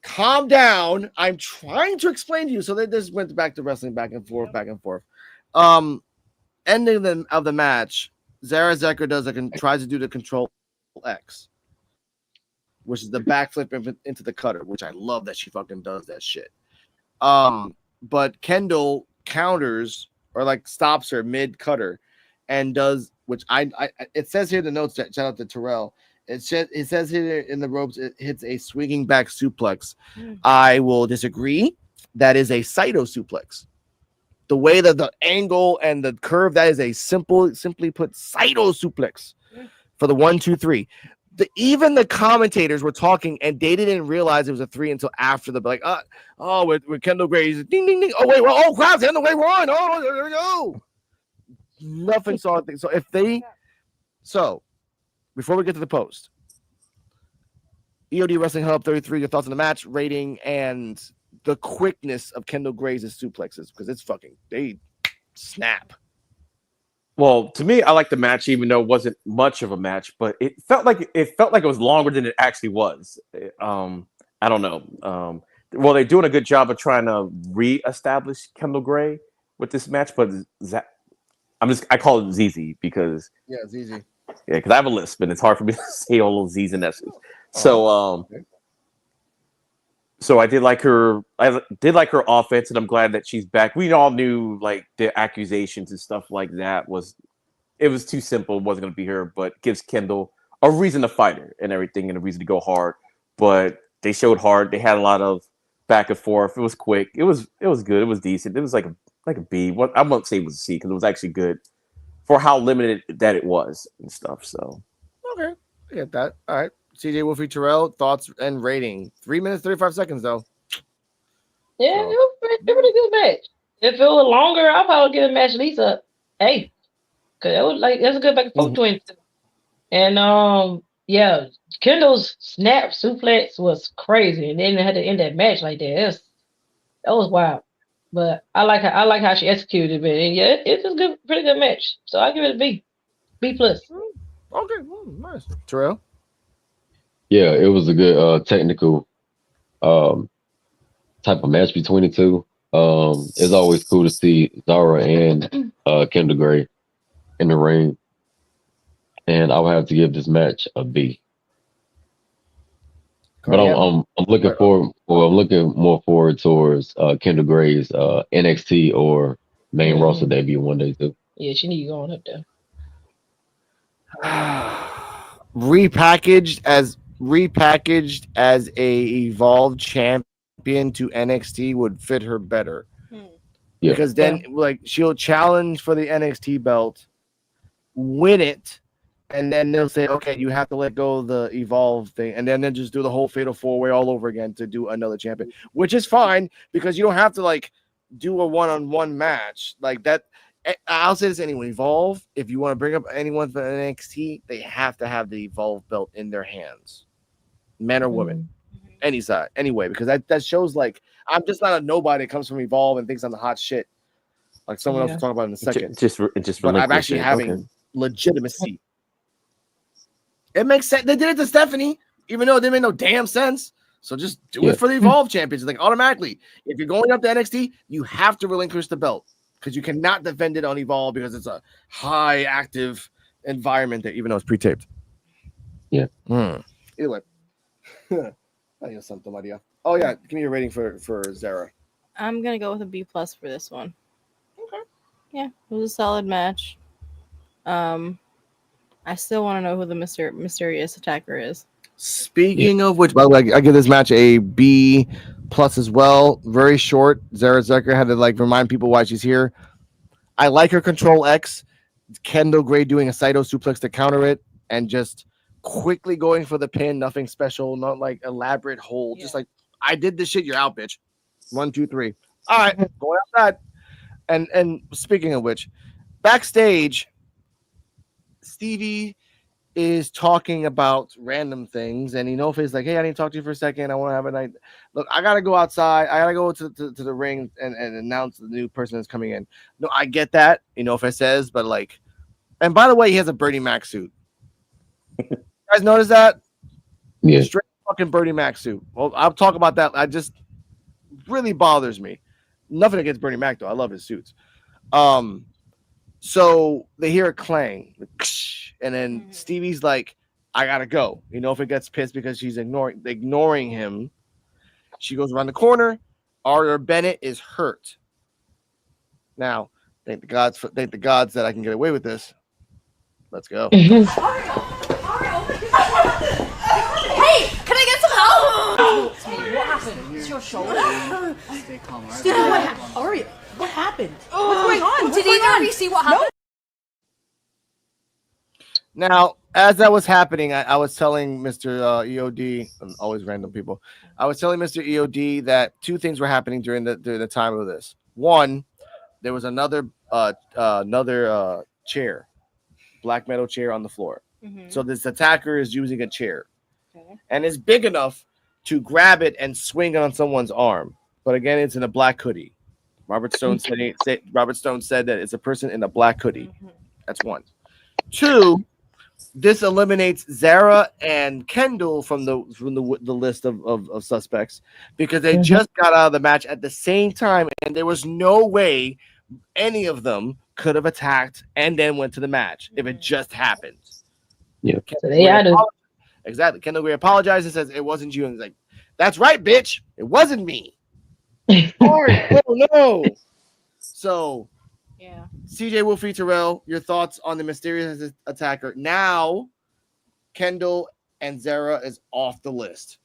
calm down. I'm trying to explain to you. So they just went back to wrestling back and forth. Ending of the match, Zara Zeka tries to do the Control X. which is the backflip into the cutter, which I love that she fucking does that shit. But Kendall counters or like stops her mid cutter and does, which I it says here in the notes, shout out to Terrell. It says here in the ropes, it hits a swinging back suplex. I will disagree. That is a Saito suplex. The way that the angle and the curve, that is a simply put Saito suplex for the 1, 2, 3. Even the commentators were talking and they didn't realize it was a 3 until after the like, with Kendall Gray, he's ding ding ding. Oh wait, well, crap, Kendall Gray won. Oh, there we go. Nothing saw things. So before we get to the post, EOD Wrestling Hub 33, your thoughts on the match, rating, and the quickness of Kendall Gray's suplexes, because it's fucking, they snap. Well, to me, I like the match, even though it wasn't much of a match, but it felt like it was longer than it actually was. I don't know. Well, they're doing a good job of trying to reestablish Kendall Gray with this match, but I call it ZZ because ZZ. Yeah, because I have a lisp and it's hard for me to say all those Z's and S's. So I did like her. I did like her offense, and I'm glad that she's back. We all knew like the accusations and stuff like that was too simple. It wasn't going to be her, but gives Kendall a reason to fight her and everything, and a reason to go hard. But they showed hard. They had a lot of back and forth. It was quick. It was good. It was decent. It was like a B. What I won't say it was a C because it was actually good for how limited that it was and stuff. So okay, I get that. All right. CeeJayWolfy, Terrell, thoughts and rating. 3 minutes, 35 seconds, though. Yeah, it was a pretty good match. If it was longer, I'll probably give the match at least a A. Because it was a good back and forth between two. And, yeah, Kendall's snap suplex was crazy. And then they had to end that match like that. That was wild. But I like how she executed it. And yeah, it's a pretty good match. So I'll give it a B. B+. Okay, nice. Terrell? Yeah, it was a good technical type of match between the two. It's always cool to see Zara and Kendall Gray in the ring. And I would have to give this match a B. But I'm looking more forward towards Kendall Gray's NXT or main roster debut one day too. Yeah, she need to go on up there. Repackaged as a evolved champion to NXT would fit her better. Yeah. Because then like she'll challenge for the NXT belt, win it, and then they'll say, okay, you have to let go of the evolve thing, and then they'll just do the whole fatal 4-way all over again to do another champion, which is fine because you don't have to like do a one-on-one match like that. I'll say this anyway. Evolve, if you want to bring up anyone for NXT, they have to have the Evolve belt in their hands, men or women, any side, anyway, because that shows like I'm just not a nobody that comes from Evolve and thinks I'm the hot shit. Like someone else will talk about in a second. But I'm actually having legitimacy. It makes sense. They did it to Stephanie, even though it didn't make no damn sense. So just do it for the Evolve champions. Like automatically, if you're going up to NXT, you have to relinquish the belt. Because you cannot defend it on Evolve because it's a high active environment that even though it's pre-taped. Yeah. Anyway. I got something, Maria. Oh yeah, give me your rating for Zara. I'm gonna go with a B+ for this one. Okay. Yeah, it was a solid match. I still want to know who the mysterious attacker is. Speaking of which, by the way, I give this match a B+ as well. Very short. Zara Zucker had to like remind people why she's here. I like her Control X. Kendall Gray doing a Saito suplex to counter it and just quickly going for the pin. Nothing special, not like elaborate hold. Just like I did this shit. You're out, bitch. 1, 2, 3. All right, going outside. And speaking of which, backstage, Stevie is talking about random things, and Inoufe's like, hey, I need to talk to you for a second. I want to have a night. Look, I gotta go outside. I gotta go to the ring and announce the new person that's coming in. No, I get that, Inoue says, but like, and by the way, he has a Bernie Mac suit. You guys notice that? Yeah. Straight fucking Bernie Mac suit. Well, I'll talk about that. I just really bothers me. Nothing against Bernie Mac though. I love his suits. So they hear a clang, and then Stevie's like, I gotta go. If it gets pissed because she's ignoring him, she goes around the corner. Aria Bennett is hurt. Now, thank the gods that I can get away with this. Let's go. Hey, can I get some help? What happened? It's your shoulder. Stay calm, all right? Aria, what happened? What's going on? Did either of you see what happened? Now, as that was happening, I was telling Mr. EOD, and always random people, I was telling Mr. EOD that two things were happening during the time of this. One, there was another chair, black metal chair on the floor. Mm-hmm. So this attacker is using a chair, and it's big enough to grab it and swing it on someone's arm. But again, it's in a black hoodie. Robert Stone said that it's a person in a black hoodie. Mm-hmm. That's one. Two, this eliminates Zara and Kendall from the list of suspects because they just got out of the match at the same time, and there was no way any of them could have attacked and then went to the match if it just happened. Yeah. So they had to. Exactly. Kendall Gray apologized and says it wasn't you, and he's like, "That's right, bitch. It wasn't me." Sorry. Oh no. So. Yeah. CeeJayWolfy Terrell, your thoughts on the mysterious attacker? Now, Kendall and Zara is off the list.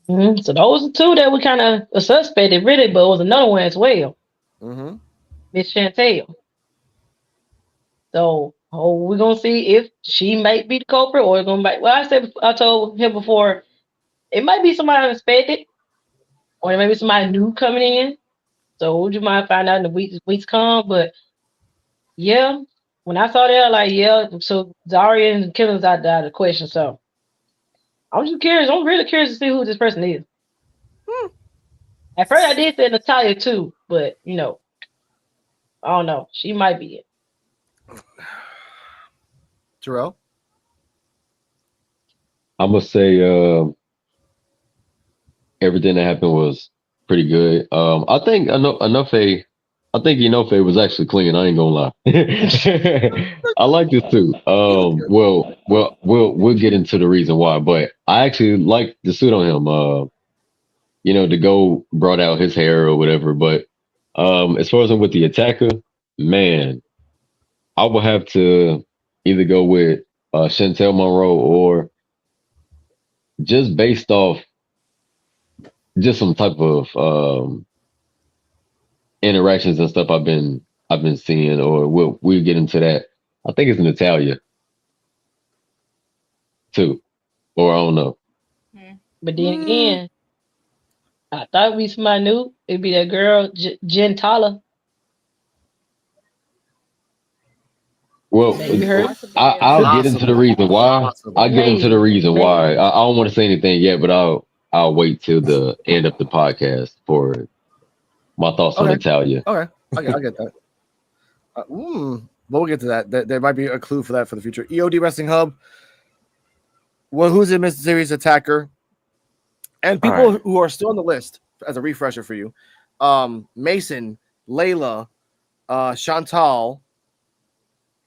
Mm-hmm. So those are two that we kind of suspected, really, but it was another one as well. Mm-hmm. Miss Chantel. So we're gonna see if she might be the culprit or gonna be. Well, I told him before, it might be somebody unexpected, or it might be somebody new coming in. So would you mind find out in the weeks come? But yeah, when I saw that, like, yeah, so Zaria and Killen's out of the question. So I'm just curious. I'm really curious to see who this person is. At first, I did say Natalia too, but I don't know. She might be it. Terrell? I'm gonna say everything that happened was pretty good. I think Enofe was actually clean. I ain't gonna lie. I like this too. We'll get into the reason why, but I actually like the suit on him. The gold brought out his hair or whatever. But as far as I'm with the attacker, man, I will have to either go with Chantel Monroe or just based off just some type of interactions and stuff I've been seeing, or we'll get into that. I think it's Natalia too, or I don't know. But then again, I thought it'd be somebody new. It'd be that girl Gentala. Well, I'll get into the reason why. I'll get into the reason why. I don't want to say anything yet, but I'll wait till the end of the podcast for my thoughts on Natalia. Okay, I'll get that. But we'll get to that. There might be a clue for that for the future. EOD Wrestling Hub. Well, who's the mysterious attacker? And people who are still on the list, as a refresher for you, Mason, Layla, Chantal,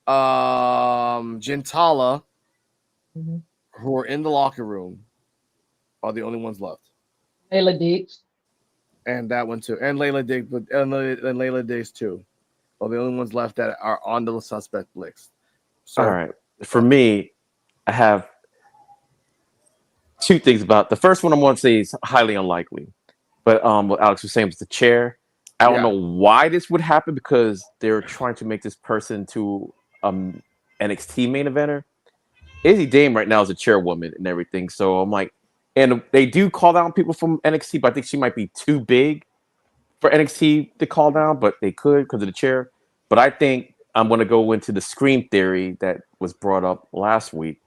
Gentala, who are in the locker room, are the only ones left. Layla Diggs. And that one too. And Layla Diggs, and Layla Diggs too. Are the only ones left that are on the suspect list. So, all right. For me, I have two things about the first one. I want to say is highly unlikely, but what Alex was saying was the chair. I don't know why this would happen because they're trying to make this person to NXT main eventer. Izzy Dame right now is a chairwoman and everything, so I'm like, and they do call down people from NXT, but I think she might be too big for NXT to call down, but they could because of the chair. But I think I'm going to go into the Scream theory that was brought up last week.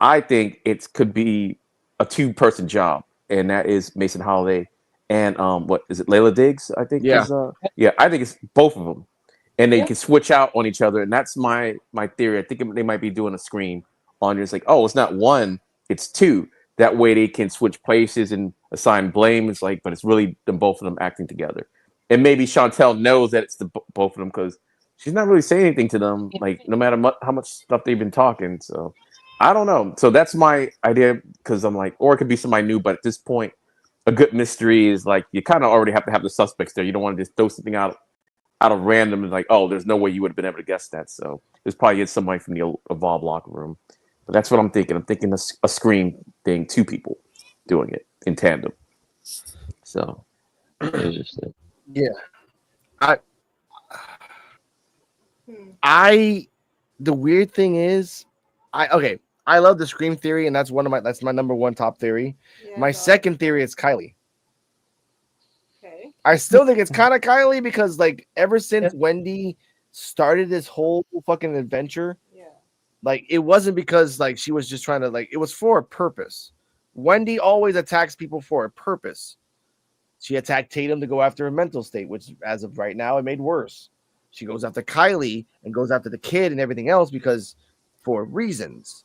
I think it could be a two-person job, and that is Mason Holiday and what is it, Layla Diggs? I think. Yeah. I think it's both of them, and they can switch out on each other, and that's my theory. I think they might be doing a Scream on you. It's like, oh, it's not one, it's two. That way they can switch places and assign blame. It's like, but it's really them both of them acting together, and maybe Chantel knows that it's both of them because she's not really saying anything to them, like no matter how much stuff they've been talking. So I don't know. So that's my idea because I'm like, or it could be somebody new. But at this point, a good mystery is like you kind of already have to have the suspects there. You don't want to just throw something out of random and like, oh, there's no way you would have been able to guess that. So there's probably somebody from the Evolve locker room. But that's what I'm thinking. I'm thinking a screen thing, 2 people doing it in tandem. So Interesting. Yeah. I the weird thing is I love the Scream theory, and that's my number 1 top theory. Yeah, My second theory is Kylie. Okay. I still think it's kind of Kylie because like ever since Wendy started this whole fucking adventure, like it wasn't because like she was just trying to like it was for a purpose. Wendy always attacks people for a purpose. She attacked Tatum to go after her mental state, which as of right now it made worse. She goes after Kylie and goes after the kid and everything else because for reasons.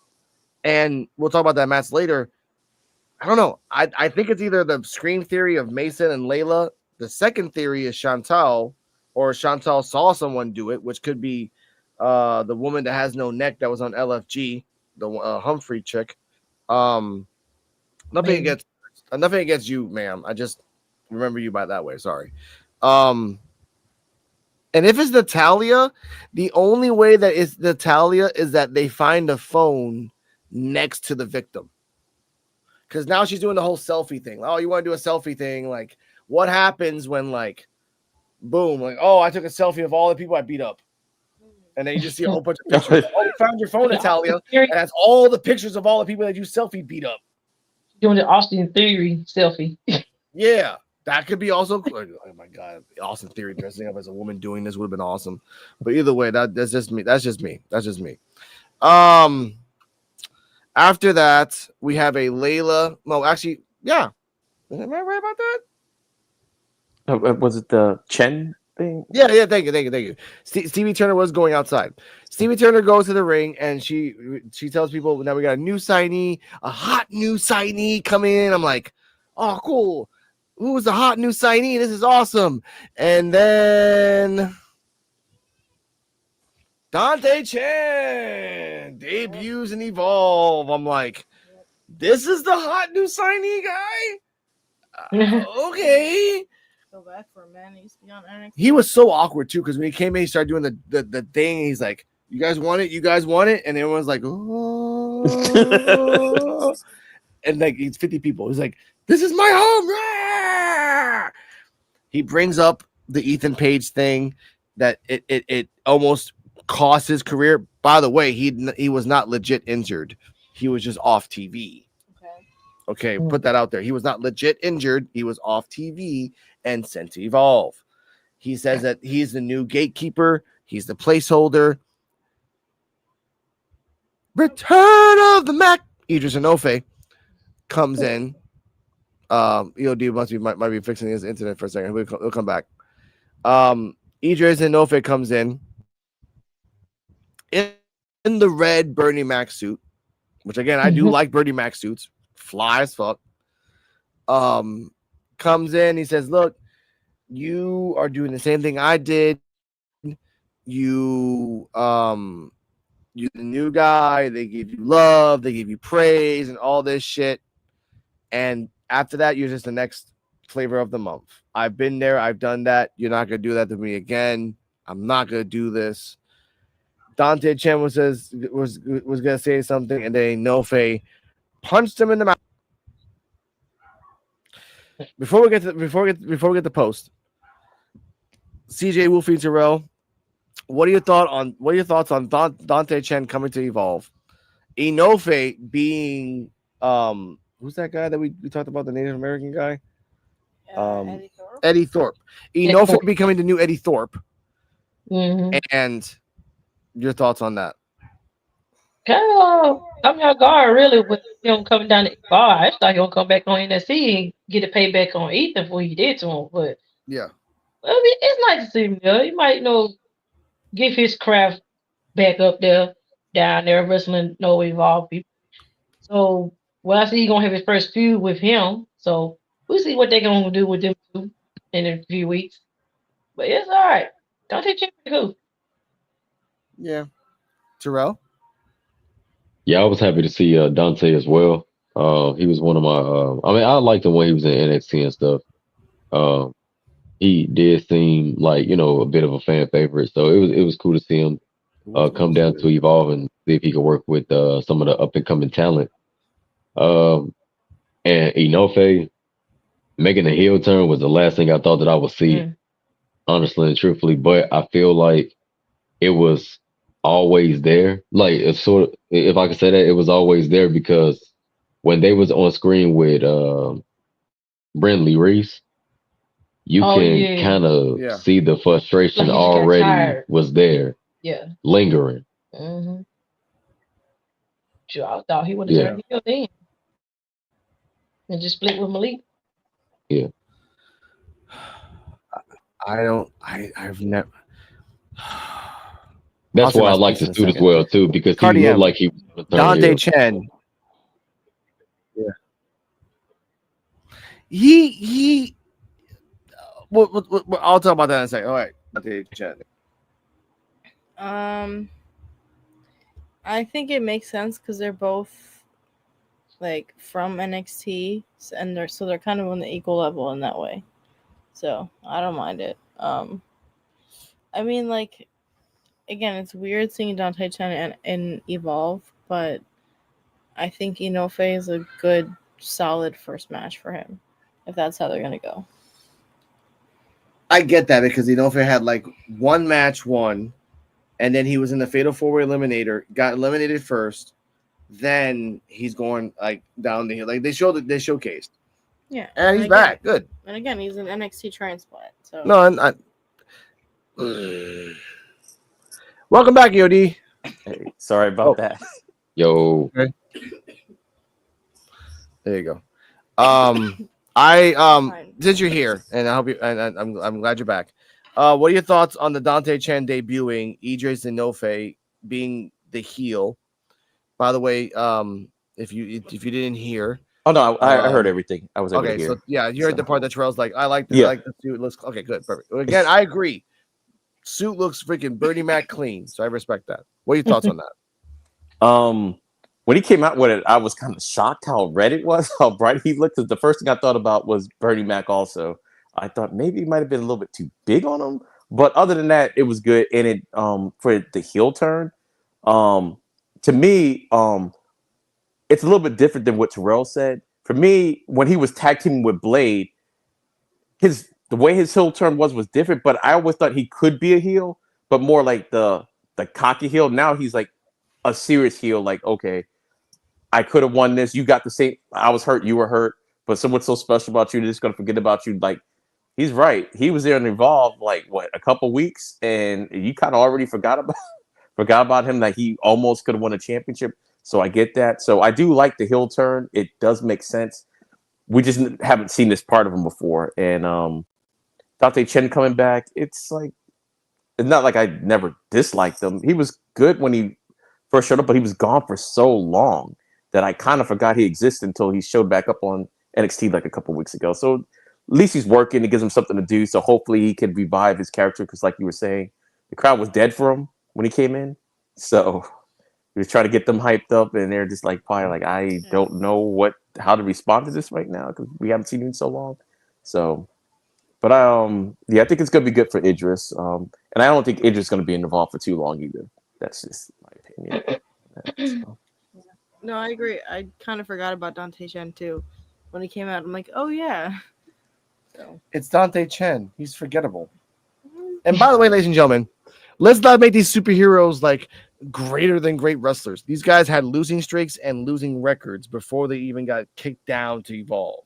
And we'll talk about that match later. I don't know. I think it's either the Scream theory of Mason and Layla. The second theory is Chantal, or Chantal saw someone do it, which could be the woman that has no neck that was on LFG, the Humphrey chick. Nothing against you, ma'am. I just remember you by that way. Sorry. And if it's Natalia, the only way that it's Natalia is that they find a phone next to the victim. Because now she's doing the whole selfie thing. Oh, you want to do a selfie thing? Like, what happens when, like, boom, like, oh, I took a selfie of all the people I beat up. And then you just see a whole bunch of pictures. Oh, we found your phone, Natalia. And that's all the pictures of all the people that you selfie beat up. Doing the Austin Theory selfie. Yeah. That could be also. Oh my God, Austin Theory dressing up as a woman doing this would have been awesome. But either way, that's just me. That's just me. After that, we have a Layla. No, actually, yeah. Am I right about that? was it the Chen thing? Yeah. Thank you. Stevie Turner was going outside. Stevie Turner goes to the ring and she tells people now we got a new signee, a hot new signee coming in. I'm like, oh, cool. Who's the hot new signee? This is awesome. And then Dante Chen debuts in Evolve. I'm like, this is the hot new signee guy? Okay. Go back for a man. He used to be on NXT. He was so awkward too because when he came in, he started doing the thing. He's like, you guys want it? You guys want it? And everyone's like, oh. And like, it's 50 people. He's like, this is my home. He brings up the Ethan Page thing that it almost cost his career. By the way, he was not legit injured. He was just off TV. Okay, put that out there. He was not legit injured. He was off TV and sent to Evolve. He says that he's the new gatekeeper. He's the placeholder. Return of the Mac. Idris Enofe comes in. EOD might be fixing his internet for a second. He'll come back. Idris Enofe comes in the red Bernie Mac suit, which again I do like Bernie Mac suits. Fly as fuck. Comes in. He says, "Look, you are doing the same thing I did. You're the new guy. They give you love. They give you praise and all this shit. And after that, you're just the next flavor of the month. I've been there. I've done that. You're not going to do that to me again. I'm not going to do this." Dante Chen was going to say something, and then Enofe punched him in the mouth. Before we get the post, CeeJayWolfy Terrell, what are your thoughts on Dante Chen coming to Evolve? Enofe being who's that guy that we talked about, the Native American guy? Eddie Thorpe. Enofe becoming the new Eddie Thorpe. Mm-hmm. And your thoughts on that? Kind of caught me off guard, really, with him coming down the bar. I thought he would come back on NXT and get a payback on Ethan for what he did to him. But yeah, I mean, it's nice to see him there. He might, give his craft back up there, down there, wrestling no Evolve people. So, I see he's gonna have his first feud with him. So we'll see what they're gonna do with them two in a few weeks. But it's all right. Don't take Chen pretty cool. Yeah, Terrell. Yeah, I was happy to see Dante as well. He was one of my. I mean, I liked him when he was in NXT and stuff. Uh, he did seem like a bit of a fan favorite, so it was cool to see him come down to Evolve and see if he could work with some of the up and coming talent. Um, and Inoue making a heel turn was the last thing I thought that I would see, honestly and truthfully. But I feel like it was always there. Like it's sort of, if I could say that, it was always there because when they was on screen with Brindley Reese, you can kind of see the frustration Like he just got already tired. was there, Yeah. lingering. Mm-hmm. Sure, I thought he would have Yeah. turned heel then and just split with Malik. Yeah. I've never. That's why I like the suit as well too, because he looked like he was gonna turn Dante heel. Chen. Yeah. He. I'll talk about that in a second. All right, Dante Chen. I think it makes sense because they're both like from NXT, and they're kind of on the equal level in that way. So I don't mind it. I mean, like, again, it's weird seeing Dante Chen and Evolve, but I think Inoue is a good, solid first match for him, if that's how they're gonna go. I get that because Inoue had like one match won, and then he was in the Fatal 4-Way Eliminator, got eliminated first, then he's going like down the hill. Like they showcased. Yeah, and he's back. Good. And again, he's an NXT transplant. So no, welcome back, Yodi. Hey, sorry about that. Yo. Okay. There you go. Since you're here, and I hope you, and I'm glad you're back. What are your thoughts on the Dante Chen debuting, Idris Inoue being the heel? By the way, if you didn't hear, oh no, I heard everything. I was able to hear. So yeah, you heard the part that Terrell's like, I like the suit. It looks okay, good, perfect. Again, I agree. Suit looks freaking Bernie Mac clean, so I respect that. What are your thoughts on that? When he came out with it, I was kind of shocked how red it was, how bright he looked. The first thing I thought about was Bernie Mac also. I thought maybe it might have been a little bit too big on him. But other than that, it was good. And it for the heel turn, to me, it's a little bit different than what Terrell said. For me, when he was tag teaming with Blade, the way his heel turn was different, but I always thought he could be a heel, but more like the cocky heel. Now he's like a serious heel, like, okay, I could have won this. You got the same. I was hurt. You were hurt. But someone's so special about you, they're just going to forget about you. Like, he's right. He was there and involved, like, a couple weeks, and you kind of already forgot about him, that he almost could have won a championship. So I get that. So I do like the heel turn. It does make sense. We just haven't seen this part of him before. And Dante Chen coming back, it's not like I never disliked him. He was good when he first showed up, but he was gone for so long that I kind of forgot he existed until he showed back up on NXT like a couple weeks ago. So at least he's working. It gives him something to do. So hopefully he can revive his character, because like you were saying, the crowd was dead for him when he came in. So he was trying to get them hyped up, and they're just like, probably like, I don't know how to respond to this right now because we haven't seen him in so long. So, but I think it's gonna be good for Idris. And I don't think Idris is gonna be involved for too long either. That's just my opinion. No, I agree. I kind of forgot about Dante Chen too. When he came out, I'm like, oh yeah. So it's Dante Chen. He's forgettable. And by the way, ladies and gentlemen, let's not make these superheroes like greater than great wrestlers. These guys had losing streaks and losing records before they even got kicked down to Evolve.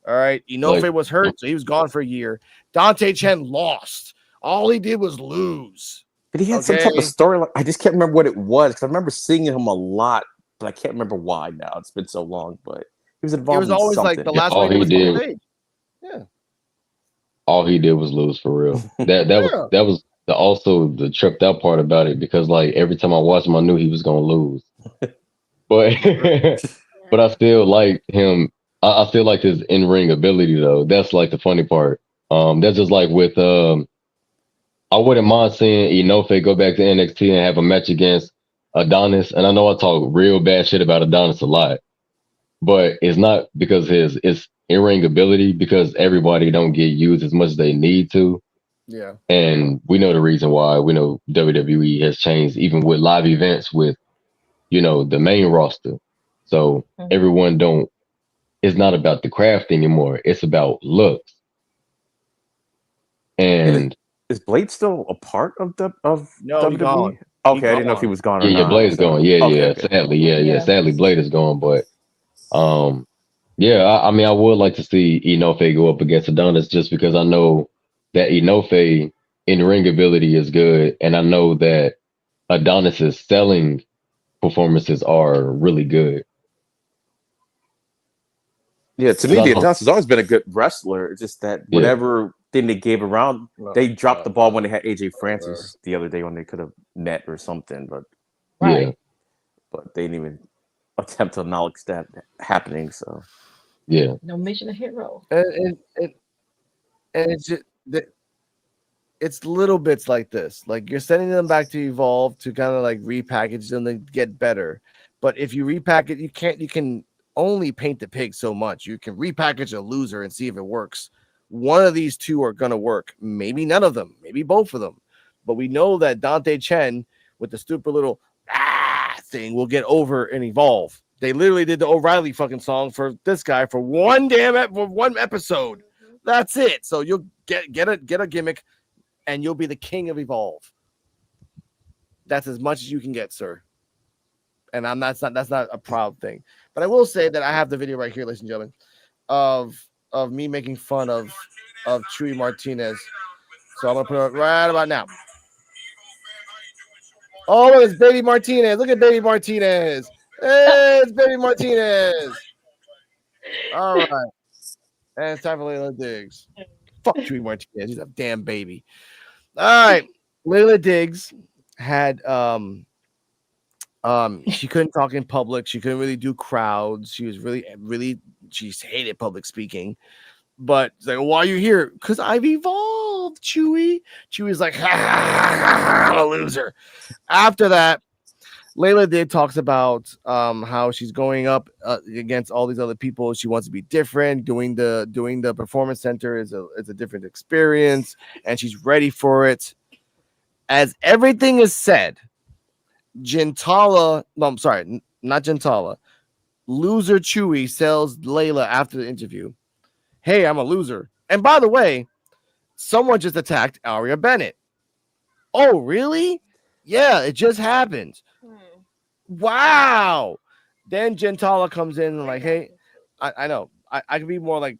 All right. Inoue was hurt, so he was gone for a year. Dante Chen lost. All he did was lose. But he had some type of story. I just can't remember what it was, because I remember seeing him a lot, but I can't remember why now. It's been so long, but he was involved. It was always something. like the last one he did. Yeah. All he did was lose, for real. That was also the tripped out part about it, because like every time I watched him, I knew he was gonna lose. But but I still liked him. I still liked his in-ring ability though. That's like the funny part. That's just like with I wouldn't mind seeing Inoue go back to NXT and have a match against Adonis, and I know I talk real bad shit about Adonis a lot, but it's not because it's in-ring ability, because everybody don't get used as much as they need to. Yeah. And we know the reason why. We know WWE has changed, even with live events with, the main roster. So everyone it's not about the craft anymore. It's about looks. And is Blade still a part of No, he WWE? gone. Okay, I didn't know if he was gone or yeah, not. Blade's so. gone. Yeah, Okay. Sadly, yeah. Sadly, Blade is gone. But yeah, I mean, I would like to see Inoue go up against Adonis, just because I know that Inoue in ring ability is good, and I know that Adonis's selling performances are really good. Yeah, to me, the Adonis has always been a good wrestler. It's just that whatever thing they gave around, they dropped the ball when they had AJ Francis the other day when they could have met or something. But yeah, but they didn't even attempt to acknowledge that happening. So yeah, No mention of hero. And it's just it's little bits like this. Like, you're sending them back to Evolve to kind of like repackage them to get better. But if you repackage, you can only paint the pig so much. You can repackage a loser and see if it works. One of these two are gonna work. Maybe none of them. Maybe both of them. But we know that Dante Chen with the stupid little thing will get over and Evolve. They literally did the O'Reilly fucking song for this guy for one episode. That's it. So you'll get a gimmick, and you'll be the king of Evolve. That's as much as you can get, sir. And that's not a proud thing. But I will say that I have the video right here, ladies and gentlemen, of me making fun of Chuy Martinez. So I'm gonna put it right about now. Oh, look, it's Baby Martinez. Look at Baby Martinez. Hey, it's Baby Martinez. All right. And it's time for Layla Diggs. Fuck Chuy Martinez. He's a damn baby. All right. Layla Diggs had she couldn't talk in public. She couldn't really do crowds. She was really she hated public speaking. But it's like, why are you here? Because I've evolved, Chewy. Chewy's like, I'm a loser. After that, Layla did talks about how she's going up against all these other people. She wants to be different. Doing the performance center is a different experience, and she's ready for it. As everything is said, Gentala, no, I'm sorry, not Gentala. Loser Chewy tells Layla after the interview, hey, I'm a loser. And by the way, someone just attacked Aria Bennett. Oh, really? Yeah, it just happened. Wow. Then Gentala comes in and like, hey, I know. I could be more like,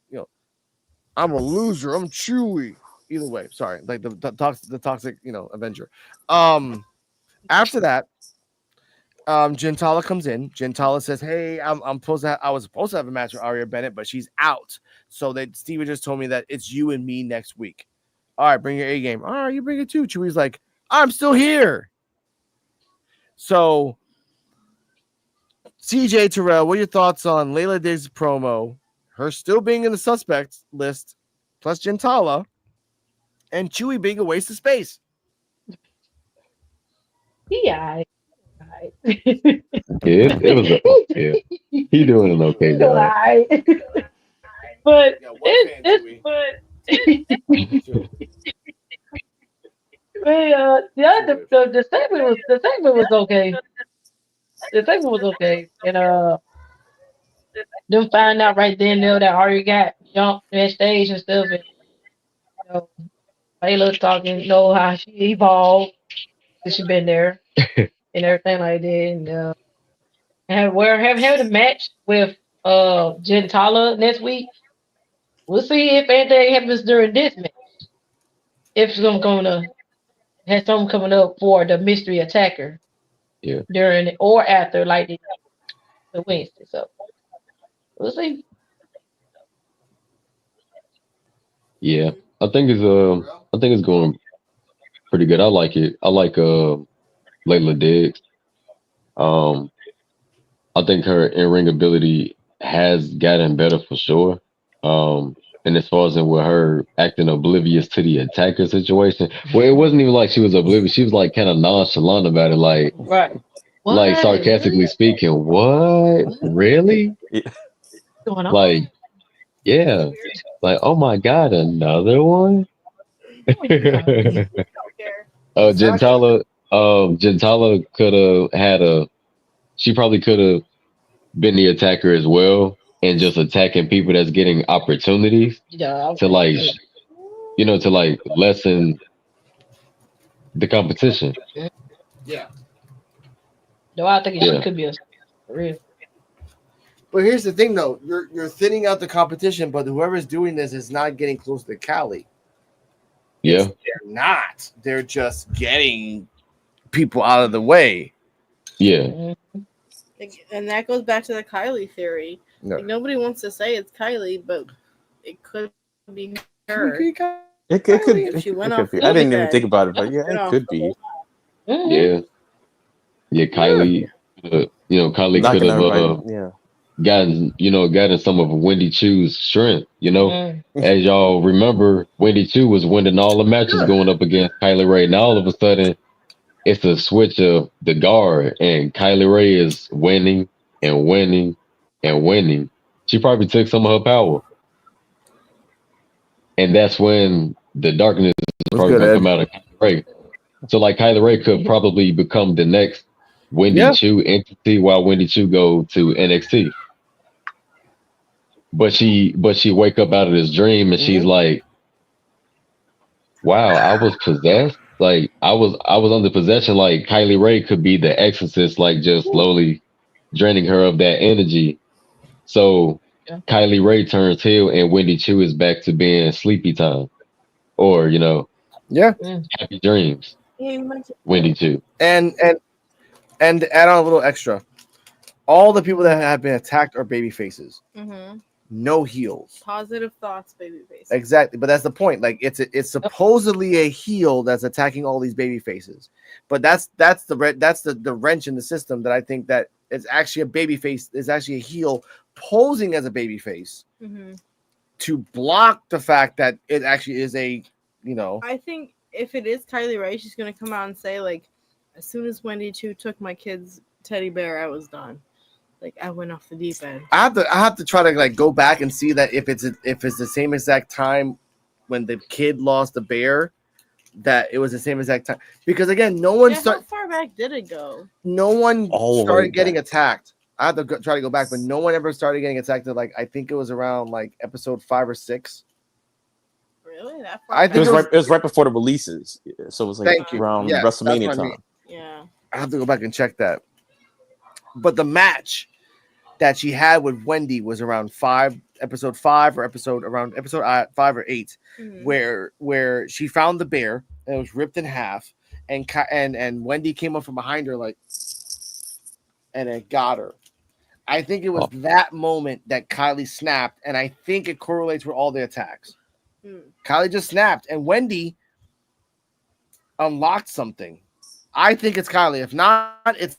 I'm a loser. I'm Chewy. Either way, sorry. Like the toxic, Avenger. After that, Gentala comes in. Gentala says, "Hey, I was supposed to have a match with Aria Bennett, but she's out. So Steven just told me that it's you and me next week. All right, bring your A game. All right, you bring it too." Chewy's like, "I'm still here." So, CeeJayTerrell, what are your thoughts on Layla Diggs' promo? Her still being in the suspects list, plus Gentala, and Chewy being a waste of space. Yeah. It was he doing an okay job. But the segment was okay. The segment was okay, and them find out right then and there that Ari got jumped that stage and stuff, and Layla talking, how she evolved since she been there and everything like that, and have a match with Gentala next week. We'll see if anything happens during this match. If it's gonna have something coming up for the mystery attacker, during or after like the Wednesday. So we'll see. Yeah, I think it's going pretty good. I like it. I like Layla Diggs. I think her in-ring ability has gotten better for sure. And as far as with her acting oblivious to the attacker situation, well, it wasn't even like she was oblivious. She was like kind of nonchalant about it. Like, right. like sarcastically speaking. What? Really? What's going on? Like, yeah. Like, oh my god, another one? Gentala, Gentala could have had she probably could have been the attacker as well, and just attacking people that's getting opportunities Yeah, to like, to like lessen the competition. Yeah. No, I think Yeah. she could be a for real. But here's the thing, though. You're thinning out the competition, but whoever's doing this is not getting close to Cali. Yeah. They're not. They're just getting people out of the way. Yeah. And that goes back to the Kylie theory. No. Like, nobody wants to say it's Kylie, but it could be her. It could If she went it off could be. I didn't even bed. think about it, but yeah, Went it off could the be. whole Mm-hmm. Yeah. Yeah, Kylie, Kylie Knocking could have everybody, gotten some of Wendy Chu's strength, Mm-hmm. As y'all remember, Wendy Chu was winning all the matches going up against Kylie Ray. Now all of a sudden it's a switch of the guard and Kylie Ray is winning and winning and winning. She probably took some of her power. And that's when the darkness is probably good, gonna Ed? come out of Kylie Ray. So like Kylie Ray could probably become the next Wendy Chu entity while Wendy Chu go to NXT. But she wake up out of this dream and she's like, wow, I was possessed. Like I was under possession. Like Kylie Ray could be the exorcist, like just slowly draining her of that energy. So Kylie Ray turns heel and Wendy Chu is back to being sleepy time. Or, happy dreams. Wendy Chu. And to add on a little extra, all the people that have been attacked are baby faces. Mm-hmm. No heels. Positive thoughts, baby face. Exactly, but that's the point. Like it's supposedly a heel that's attacking all these baby faces, but that's the wrench in the system that I think that it's actually a baby face. Is actually a heel posing as a baby face to block the fact that it actually is a I think if it is Kylie Ray, she's gonna come out and say like, as soon as Wendy Chu took my kid's teddy bear, I was done. Like I went off the deep end. I have to try to like go back and see that if it's the same exact time when the kid lost the bear, that it was the same exact time. Because again, no one how far back did it go? No one started getting back. attacked. I have to try to go back, but no one ever started getting attacked. Like I think it was around like episode 5 or 6. Really? That far? I think it was right before the releases, so it was like around WrestleMania time. Yeah. I have to go back and check that. But the match that she had with Wendy was around episode 5 or around episode 5 or 8, where she found the bear and it was ripped in half, and Wendy came up from behind her like, and it got her. I think it was that moment that Kylie snapped, and I think it correlates with all the attacks. Kylie just snapped, and Wendy unlocked something. I think it's Kylie. If not, it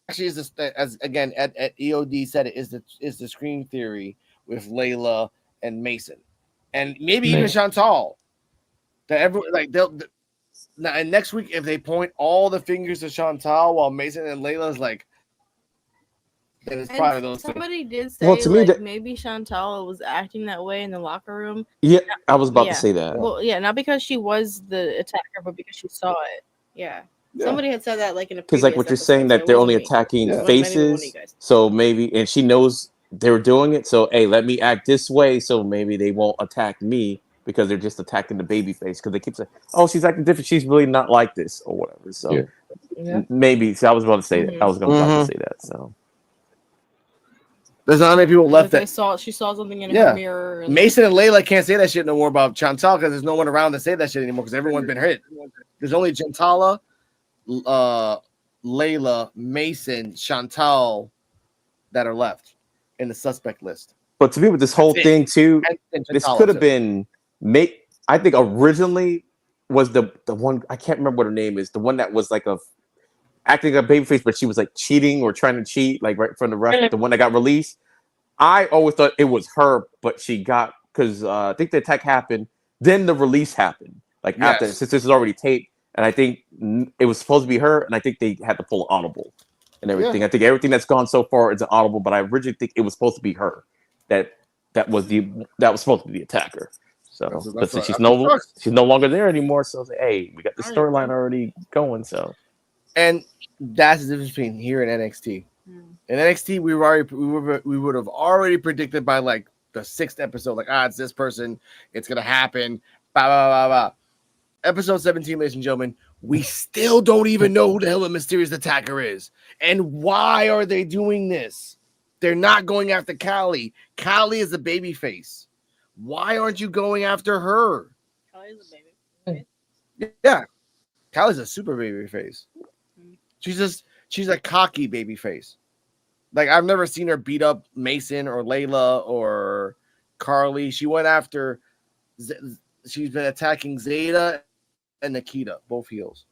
actually is as again at EOD said it is the screen theory with Layla and Mason, and maybe even Chantal. That everyone like and next week if they point all the fingers to Chantal while Mason and Layla's like, then it's probably those. Somebody did say to me maybe Chantal was acting that way in the locker room. Yeah, I was about to say that. Well, yeah, not because she was the attacker, but because she saw it. Yeah. Somebody had said that like in a because like what you're saying that they're only attacking faces, so maybe, and she knows they were doing it, so hey, let me act this way, so maybe they won't attack me because they're just attacking the baby face because they keep saying, oh, she's acting different, she's really not like this or whatever. So maybe. So I was about to say that. I was about to say that. So there's not many people left that she saw something in her mirror. Mason and Layla can't say that shit no more about Chantal because there's no one around to say that shit anymore because everyone's been hit. There's only Chantala, Layla, Mason, Chantal that are left in the suspect list. But to me, with this whole thing too, this could have been I think originally was the one, I can't remember what her name is, the one that was like acting a babyface, but she was like cheating or trying to cheat, like right from the ref, the one that got released. I always thought it was her, but she got, because I think the attack happened, then the release happened. Like after, since this is already taped, and I think it was supposed to be her, and I think they had to pull an audible and everything. I think everything that's gone so far is an audible, but I originally think it was supposed to be her that was supposed to be the attacker. So, but since she's no longer there anymore, so hey, we got the storyline already going. So, and that's the difference between here and NXT. In NXT, we would have already predicted by like the 6th episode, like it's this person, it's gonna happen. Blah blah blah blah. Episode 17, ladies and gentlemen, we still don't even know who the hell the mysterious attacker is, and why are they doing this? They're not going after Callie. Callie is a baby face. Why aren't you going after her? Callie's a baby. Yeah, Callie's a super baby face. She's a cocky baby face. Like, I've never seen her beat up Mason or Layla or Carly. She went after. She's been attacking Zeta and Nikita, both heels.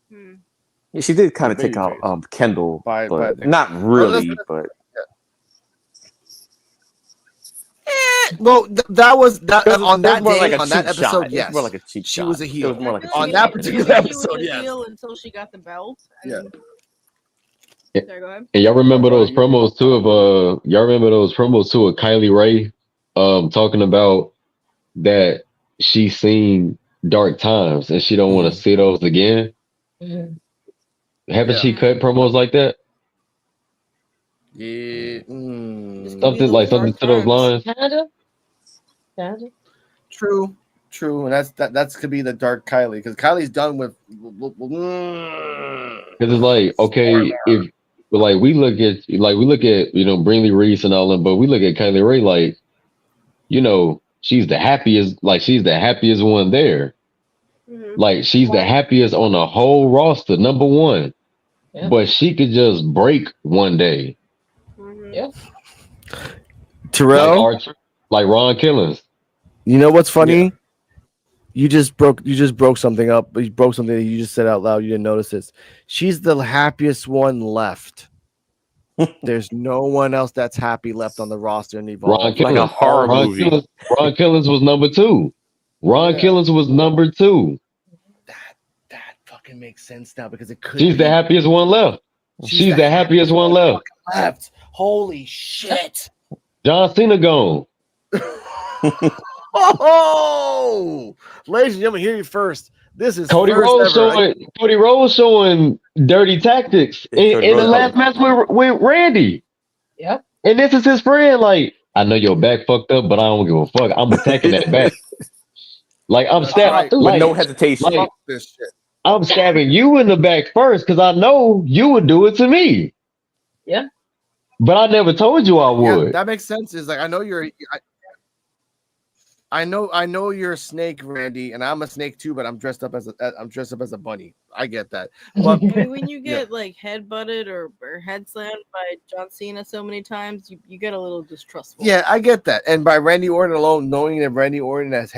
Yeah, she did kind of take out Kendall, but not really. But well, that was that on that day, like on that episode. Shot. Yes, more like a cheap she shot. was a heel. It was more like a on cheap that shot. particular episode. She was a Yes. heel until she got the belt. Yeah. Sorry, go ahead. And y'all remember those promos too of Kylie Ray talking about that she's seen dark times and she don't want to see those again. Haven't she cut promos like that? Yeah. Something to those lines. Kinda. True, and that's could be the dark Kylie, because Kylie's done with. Because it's like, okay, if like we look at Brinley Reese and all them, but we look at Kylie Ray like, she's the happiest, one there. Like, she's the happiest on the whole roster, number one. Yeah. But she could just break one day. Yeah. Terrell, like Ron Killings. You know what's funny? Yeah. You just broke something up. You broke something that you just said out loud. You didn't notice this. She's the happiest one left. There's no one else that's happy left on the roster in Evolve. Ron Killings, like a horror movie. Ron Killings was number 2. Killings was number 2. That fucking makes sense now, because it could. She's the happiest one left. She's the happiest one left. Holy shit! John Cena gone. Oh, ladies and gentlemen, hear you first. This is Cody Rhodes showing dirty tactics in the last match with Randy. Yeah. And this is his friend. Like, I know your back fucked up, but I don't give a fuck. I'm attacking that back. Like, I'm stabbing with no hesitation. Fuck this shit. I'm stabbing you in the back first because I know you would do it to me. Yeah. But I never told you I would. Yeah, that makes sense. Is like, I know you're. I know you're a snake, Randy, and I'm a snake too. But I'm dressed up as a bunny. I get that. But when you get like head butted or head slammed by John Cena so many times, you get a little distrustful. Yeah, I get that. And by Randy Orton alone, knowing that Randy Orton has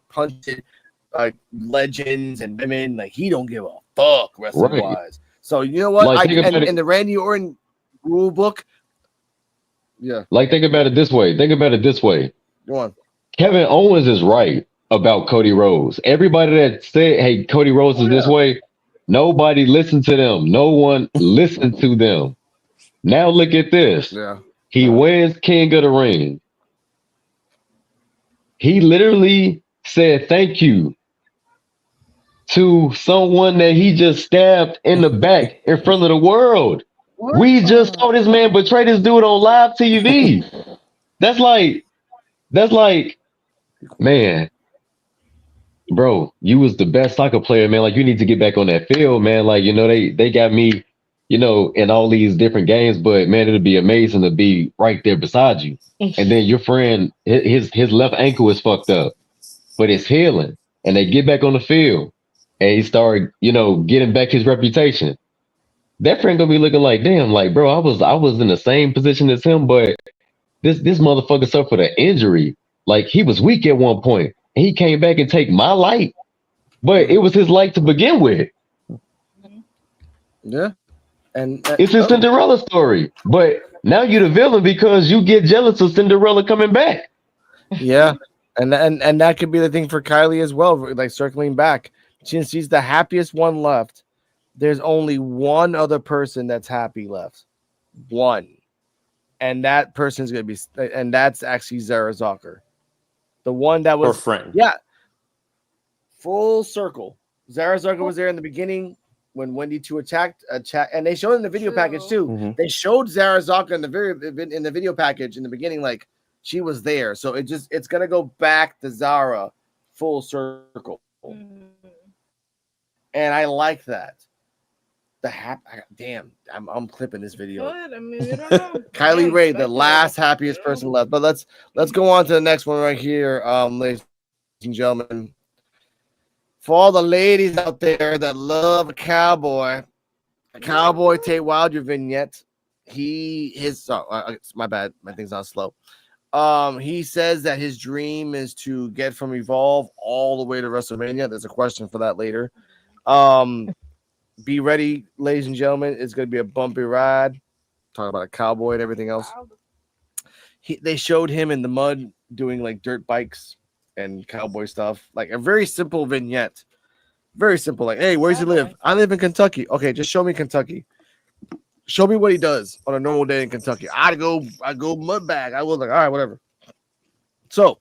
punched legends and women, like, he don't give a fuck wrestling wise. So you know what? Like, in the Randy Orton rule book, like, think about it this way. Go on. Kevin Owens is right about Cody Rhodes. Everybody that said, hey, Cody Rhodes is this way, nobody listened to them. No one listened to them. Now look at this. Yeah. He wins King of the Ring. He literally said thank you to someone that he just stabbed in the back in front of the world. What? We just saw this man betray this dude on live TV. That's like, man, bro, you was the best soccer player, man. Like, you need to get back on that field, man. Like, they got me, in all these different games, but man, it'd be amazing to be right there beside you. And then your friend, his left ankle is fucked up, but it's healing. And they get back on the field and he started, getting back his reputation. That friend gonna be looking like, damn, like, bro, I was in the same position as him, but this motherfucker suffered an injury. Like, he was weak at one point, and he came back and take my light, but it was his light to begin with. Yeah, and it's a Cinderella story, but now you're the villain because you get jealous of Cinderella coming back. Yeah, and that could be the thing for Kylie as well. Like, circling back, since he's the happiest one left, there's only one other person that's happy left. One. And that person's going to be, and that's actually Zara Zucker. The one that was, Her friend. Yeah. Full circle. Zara Zucker was there in the beginning when Wendy 2 attacked, and they showed it in the video package too. Mm-hmm. They showed Zara Zucker in the video package in the beginning, like she was there. So it's gonna go back to Zara full circle, and I like that. Damn, I'm clipping this video. Good. I mean, we don't know. Kylie Ray, the last happiest person left. But let's go on to the next one right here, ladies and gentlemen. For all the ladies out there that love a cowboy Tate Wilder vignette. My bad, my thing's not slow. He says that his dream is to get from Evolve all the way to WrestleMania. There's a question for that later. Be ready, ladies and gentlemen. It's going to be a bumpy ride. Talking about a cowboy and everything else. They showed him in the mud doing like dirt bikes and cowboy stuff. Like a very simple vignette. Very simple. Like, hey, where's he live? I live in Kentucky. Okay, just show me Kentucky. Show me what he does on a normal day in Kentucky. I go mud bag. I will, like, all right, whatever. So,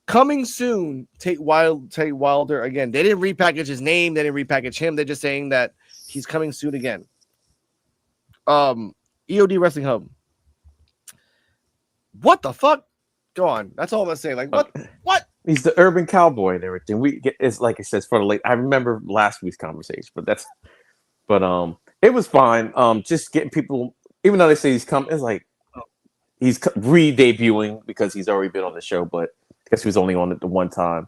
coming soon, Tate Wilder again. They didn't repackage his name. They didn't repackage him. They're just saying that he's coming soon again. EOD Wrestling Hub. What the fuck? Go on. That's all I'm gonna say. Like, what? He's the urban cowboy and everything. It's like it says for the late. I remember last week's conversation, but it was fine. Just getting people, even though they say he's coming, it's like he's re-debuting because he's already been on the show, but I guess he was only on it the one time.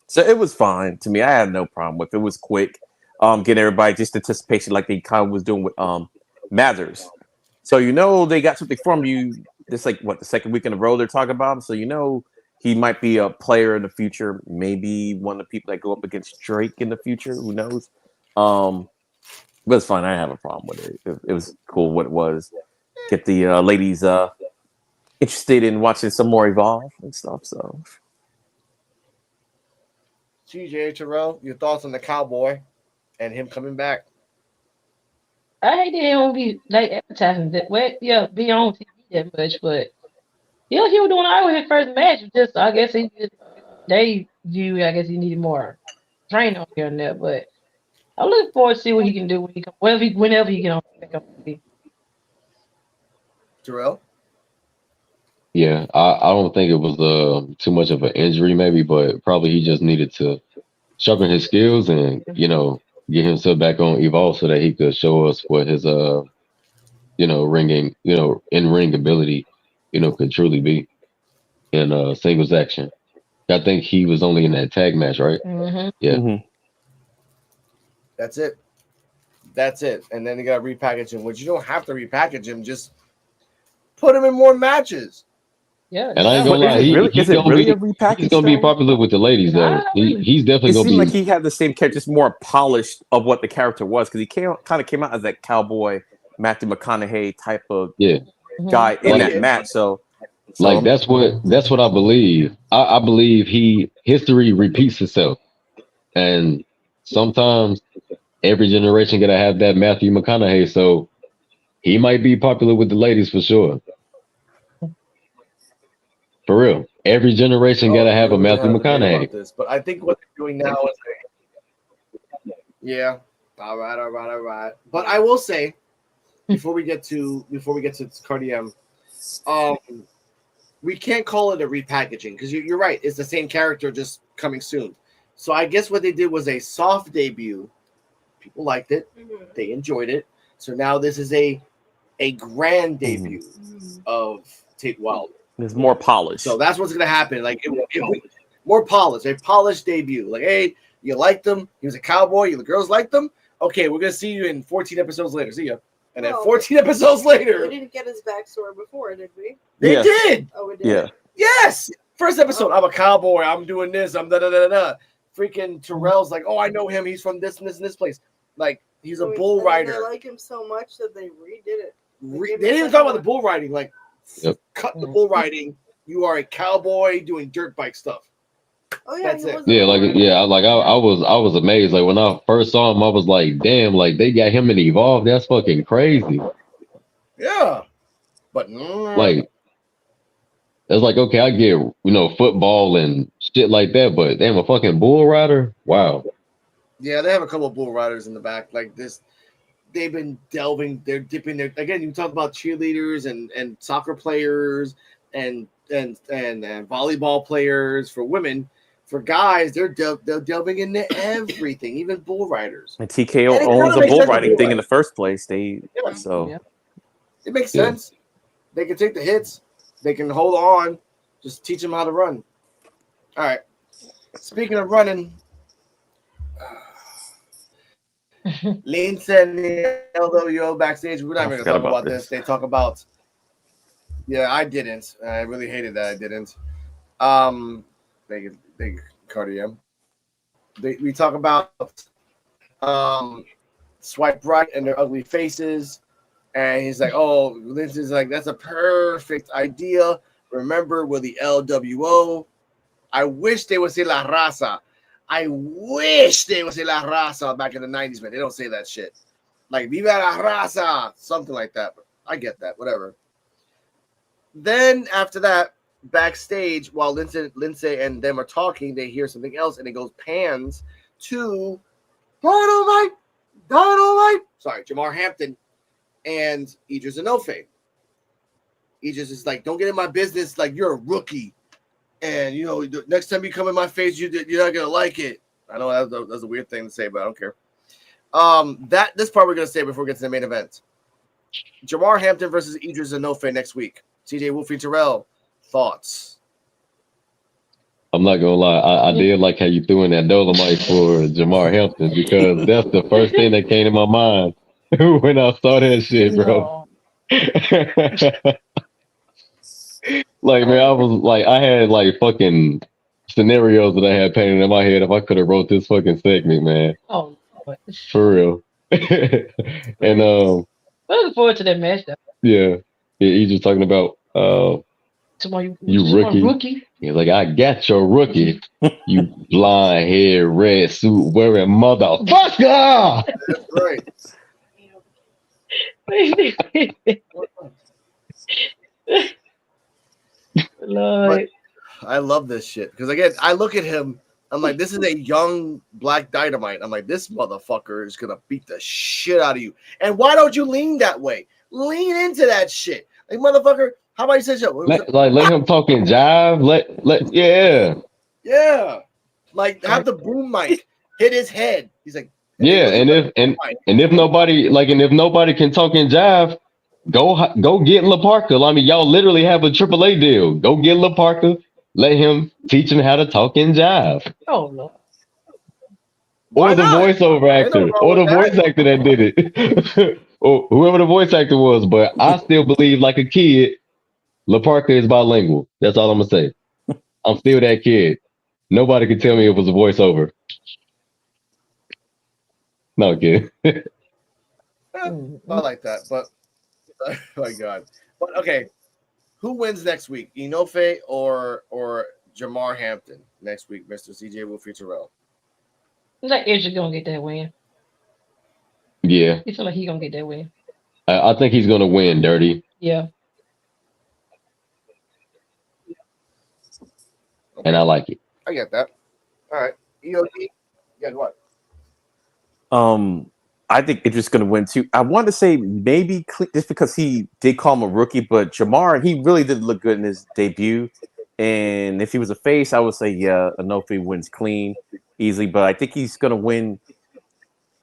So it was fine to me. I had no problem with it. It was quick. Getting everybody just anticipation like they kind of was doing with Mathers. So they got something from you. This like the second week in a row they're talking about him. So he might be a player in the future. Maybe one of the people that go up against Drake in the future. Who knows? But it's fine. I didn't have a problem with it. It was cool what it was. Get the ladies interested in watching some more Evolve and stuff. So, CeeJayTerrell, your thoughts on the cowboy and him coming back? I hate that he don't be like advertising that. Well, yeah, be on TV that much, but he was doing all right with his first match. Just I guess I guess he needed more training on here and there. But I look forward to see what he can do when he comes, whenever he can back up. Terrell? Yeah, I don't think it was too much of an injury, maybe, but probably he just needed to sharpen his skills and get himself back on Evolve so that he could show us what his ringing in-ring ability could truly be in singles action. I think he was only in that tag match, right? Mm-hmm. Yeah. Mm-hmm. That's it. And then you got to repackage him, which you don't have to repackage him. Just put him in more matches. Yeah. And I ain't gonna lie, he's gonna be popular with the ladies though. He's definitely gonna be. It seemed like he had the same character, just more polished of what the character was, because he kind of came out as that cowboy Matthew McConaughey type of guy in that match. So that's what I believe. I believe history repeats itself, and sometimes every generation gotta have that Matthew McConaughey. So he might be popular with the ladies for sure. For real, every generation gotta have a Matthew McConaughey. But I think what they're doing now is, all right. But I will say, before we get to Cardi we can't call it a repackaging because you're right. It's the same character, just coming soon. So I guess what they did was a soft debut. People liked it. They enjoyed it. So now this is a grand debut of Tate Wilder. There's more polish. So that's what's going to happen. Like, more polished. A polished debut. Like, hey, you liked him. He was a cowboy. The girls liked him. Okay, we're going to see you in 14 episodes later. See ya. And then 14 episodes later. We didn't get his backstory before, did we? They did. Oh, we did. Yeah. Yes. First episode, I'm a cowboy. I'm doing this. I'm da-da-da-da-da. Freaking Terrell's like, oh, I know him. He's from this and this and this place. Like, he's a bull rider. They like him so much that they redid it. They didn't even talk about the bull riding. Like, cut the bull riding. You are a cowboy doing dirt bike stuff. Oh yeah, That's he it. was. Yeah, I was amazed. Like when I first saw him, I was like, damn, like they got him in Evolve. That's fucking crazy. Yeah, but Like it's like, okay, I get, football and shit like that, but damn, a fucking bull rider? Wow. yeah, they have a couple of bull riders in the back like this. They've been delving. They're dipping their again. You talk about cheerleaders and soccer players and volleyball players for women. For guys, they're delving into everything, even bull riders. And TKO And it owns kinda the makes bull sense with riding bull thing in the riders. first place. They Yeah. so Yeah. It makes Yeah. sense. They can take the hits. They can hold on. Just teach them how to run. All right. Speaking of running, Lane said in the LWO backstage. We're not even going to forgot talk about about this. this. They talk about. Yeah, I didn't. I really hated that I didn't. They Cardio. We talk about swipe right and their ugly faces. And he's like, oh, Lindsay's like, that's a perfect idea. Remember, we're the LWO. I wish they would say La Raza. I wish they would say La Raza back in the 90s, but they don't say that shit. Like, Viva La Raza, something like that. But I get that, whatever. Then after that, backstage, while Lindsay and them are talking, they hear something else, and it goes pans to Dynamite. Sorry, Jamar Hampton and Idris Enofe. Idris is like, don't get in my business like you're a rookie. And, next time you come in my face, you're not going to like it. I know that's a weird thing to say, but I don't care. This part we're going to say before we get to the main event. Jamar Hampton versus Idris Enofe next week. CeeJayWolfy Terrell, thoughts? I'm not gonna lie, I did like how you threw in that Dolomite for Jamar Hampton because that's the first thing that came to my mind when I saw that shit, bro. Like, man, I was like, I had like fucking scenarios that I had painted in my head if I could have wrote this fucking segment, man. Oh, Lord. For real. And Looking forward to that match, though. yeah, he's just talking about Tomorrow, you rookie. He's like, I got your rookie. You blonde hair, red suit wearing motherfucker. That's right. Lord. But I love this shit because again, I look at him. I'm like, this is a young Black Dynamite. I'm like, this motherfucker is gonna beat the shit out of you. And why don't you lean that way? Lean into that shit, like motherfucker. How about you say so? Let him talk and jive. Yeah, like have the boom mic hit his head. He's like, yeah, and if nobody can talk and jive, go get La Parker. I mean, y'all literally have a AAA deal. Go get La Parker. Let him teach him how to talk and jive. Oh, Lord. Why Or the not? voiceover actor, or the voice actor that did it, or whoever the voice actor was. But I still believe, like a kid, La Parker is bilingual. That's all I'm gonna say. I'm still that kid. Nobody could tell me it was a voiceover. No kid. I like that, but oh my god. But okay, who wins next week? Enofe or Jamar Hampton next week, Mr. CeeJayWolfy Terrell? Like Edge gonna get that win. Yeah, He feel like he gonna get that win. I think he's gonna win, Dirty. Yeah. And I like it. I get that. All right, EOD. Yeah, go on. I think Idris going to win too. I want to say maybe just because he did call him a rookie, but Jamar, he really did look good in his debut. And if he was a face, I would say, yeah, Enofe wins clean, easily. But I think he's going to win.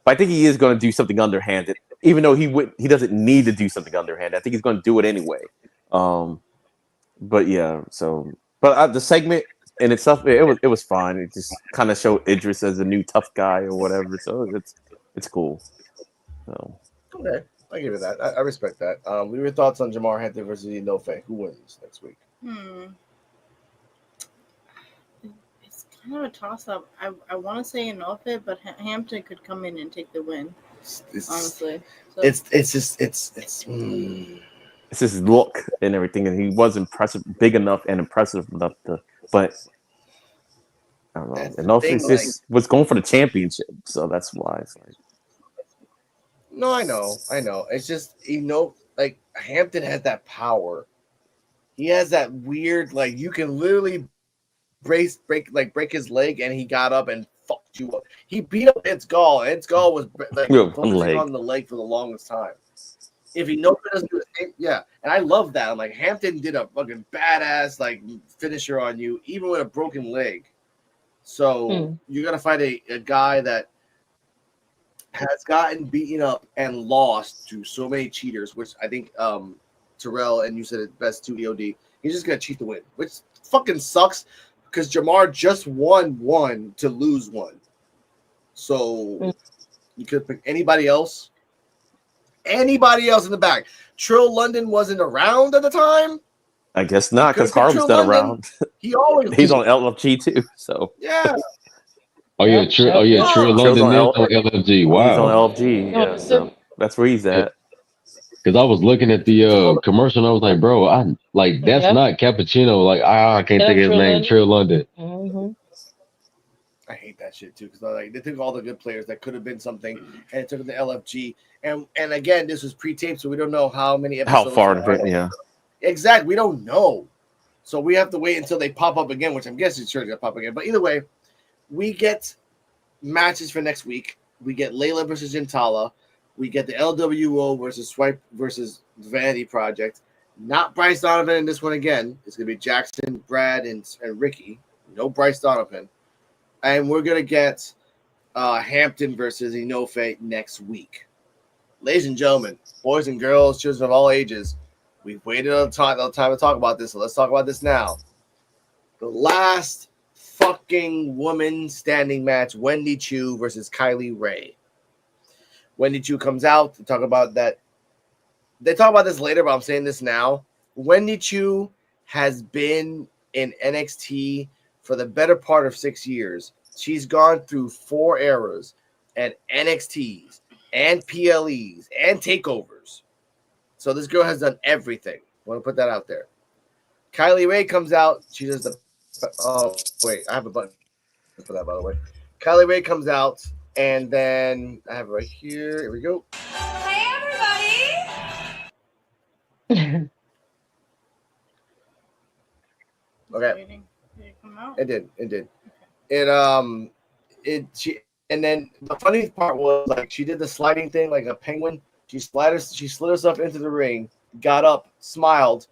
But I think he is going to do something underhanded, even though he doesn't need to do something underhanded. I think he's going to do it anyway. But yeah, but the segment in itself, it was fine. It just kind of showed Idris as a new tough guy or whatever. So it's cool. So. Okay, I give you that. I respect that. What are your thoughts on Jamar Hampton versus Enofe? Who wins next week? It's kind of a toss-up. I want to say Enofe, but Hampton could come in and take the win. Honestly, so. It's his look and everything, and he was big enough and impressive enough to. But I don't know. That's And the also, thing, it's just was going for the championship, so that's why it's like. No, I know. It's just like Hampton has that power. He has that weird, like you can literally break his leg, and he got up and fucked you up. He beat up Ed Gall. Ed Gall was like One focusing leg. on the leg for the longest time. If he knows it doesn't do the same, yeah. And I love that. I'm like Hampton did a fucking badass like finisher on you, even with a broken leg. So you got to fight a guy that has gotten beaten up and lost to so many cheaters, which I think Terrell and you said it best too, EOD. He's just gonna cheat the win, which fucking sucks because Jamar just won one to lose one. So you could pick anybody else. Anybody else in the back. Trill London wasn't around at the time. I guess not, because Could've picked Harlem's Trill not London. around. He always He's on LFG too, so yeah. Oh yeah, Trill Trill's London on is on LFG. He's Wow. on LFG, yeah. So that's where he's at. Because I was looking at the commercial and I was like, bro, that's not Cappuccino. Like I can't think of his name. Trill London. I hate that shit too because like they took all the good players that could have been something and it took them to LFG and again this was pre-taped so we don't know how many episodes. How far into it, yeah. Exactly, we don't know, so we have to wait until they pop up again, which I'm guessing sure they're gonna pop again. But either way, we get matches for next week. We get Layla versus Gentala. We get the LWO versus Swipe versus Vanity Project. Not Bryce Donovan in this one again. It's gonna be Jackson, Brad, and Ricky. No Bryce Donovan. And we're going to get Hampton versus Inofe next week. Ladies and gentlemen, boys and girls, children of all ages, we've waited a time to talk about this, so let's talk about this now. The last fucking woman standing match, Wendy Chu versus Kylie Ray. Wendy Chu comes out to talk about that. They talk about this later, but I'm saying this now. Wendy Chu has been in NXT for the better part of 6 years. She's gone through 4 eras and NXTs and PLEs and takeovers. So this girl has done everything. I want to put that out there. Kylie Ray comes out. She does the I have a button for that, by the way. Kylie Ray comes out, and then I have it right here. Here we go. Hey, everybody. Okay. It did. And then the funny part was like she did the sliding thing like a penguin. She slid herself into the ring, got up, smiled,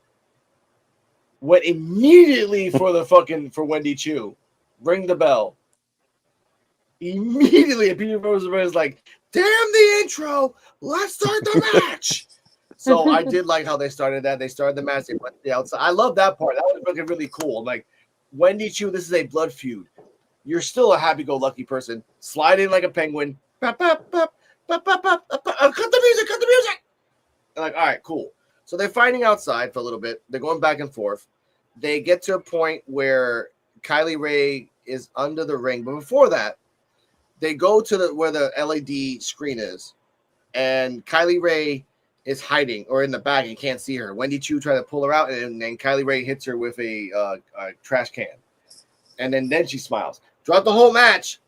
went immediately for Wendy Chu. Ring the bell. Immediately, and Peter Rosenberg is like, damn the intro, let's start the match. So I did like how they started that. They started the match, they went to the outside. I love that part. That was looking really cool. I'm like, Wendy Chu, this is a blood feud. You're still a happy-go-lucky person. Slide in like a penguin. Cut the music. I'm like, all right, cool. So they're fighting outside for a little bit. They're going back and forth. They get to a point where Kylie Ray is under the ring. But before that, they go to where the LED screen is. And Kylie Ray is hiding or in the back and can't see her. Wendy Chu tried to pull her out, and then Kylie Ray hits her with a trash can. And then she smiles. Throughout the whole match,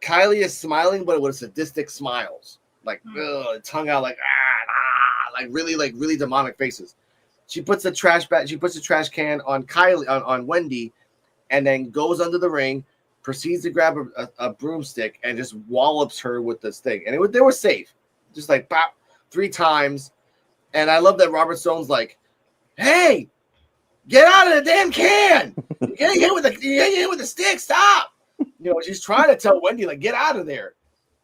Kylie is smiling, but with sadistic smiles. Like, tongue out, like really demonic faces. She puts the trash can on Kylie, on Wendy, and then goes under the ring, proceeds to grab a broomstick and just wallops her with this thing. And they were safe. Just like, pop, 3 times. And I love that Robert Stone's like, hey, get out of the damn can. You're getting hit with the stick. Stop. You know, she's trying to tell Wendy, like, get out of there.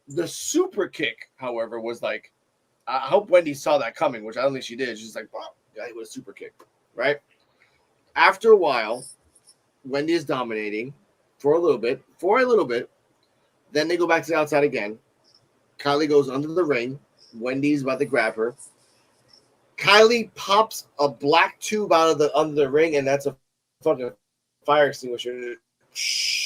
The super kick, however, was like, I hope Wendy saw that coming, which I don't think she did. She's like, wow, yeah, it was a super kick, right? After a while, Wendy is dominating for a little bit. Then they go back to the outside again. Kylie goes under the ring. Wendy's about to grab her. Kylie pops a black tube out of under the ring, and that's a fucking fire extinguisher. Shh.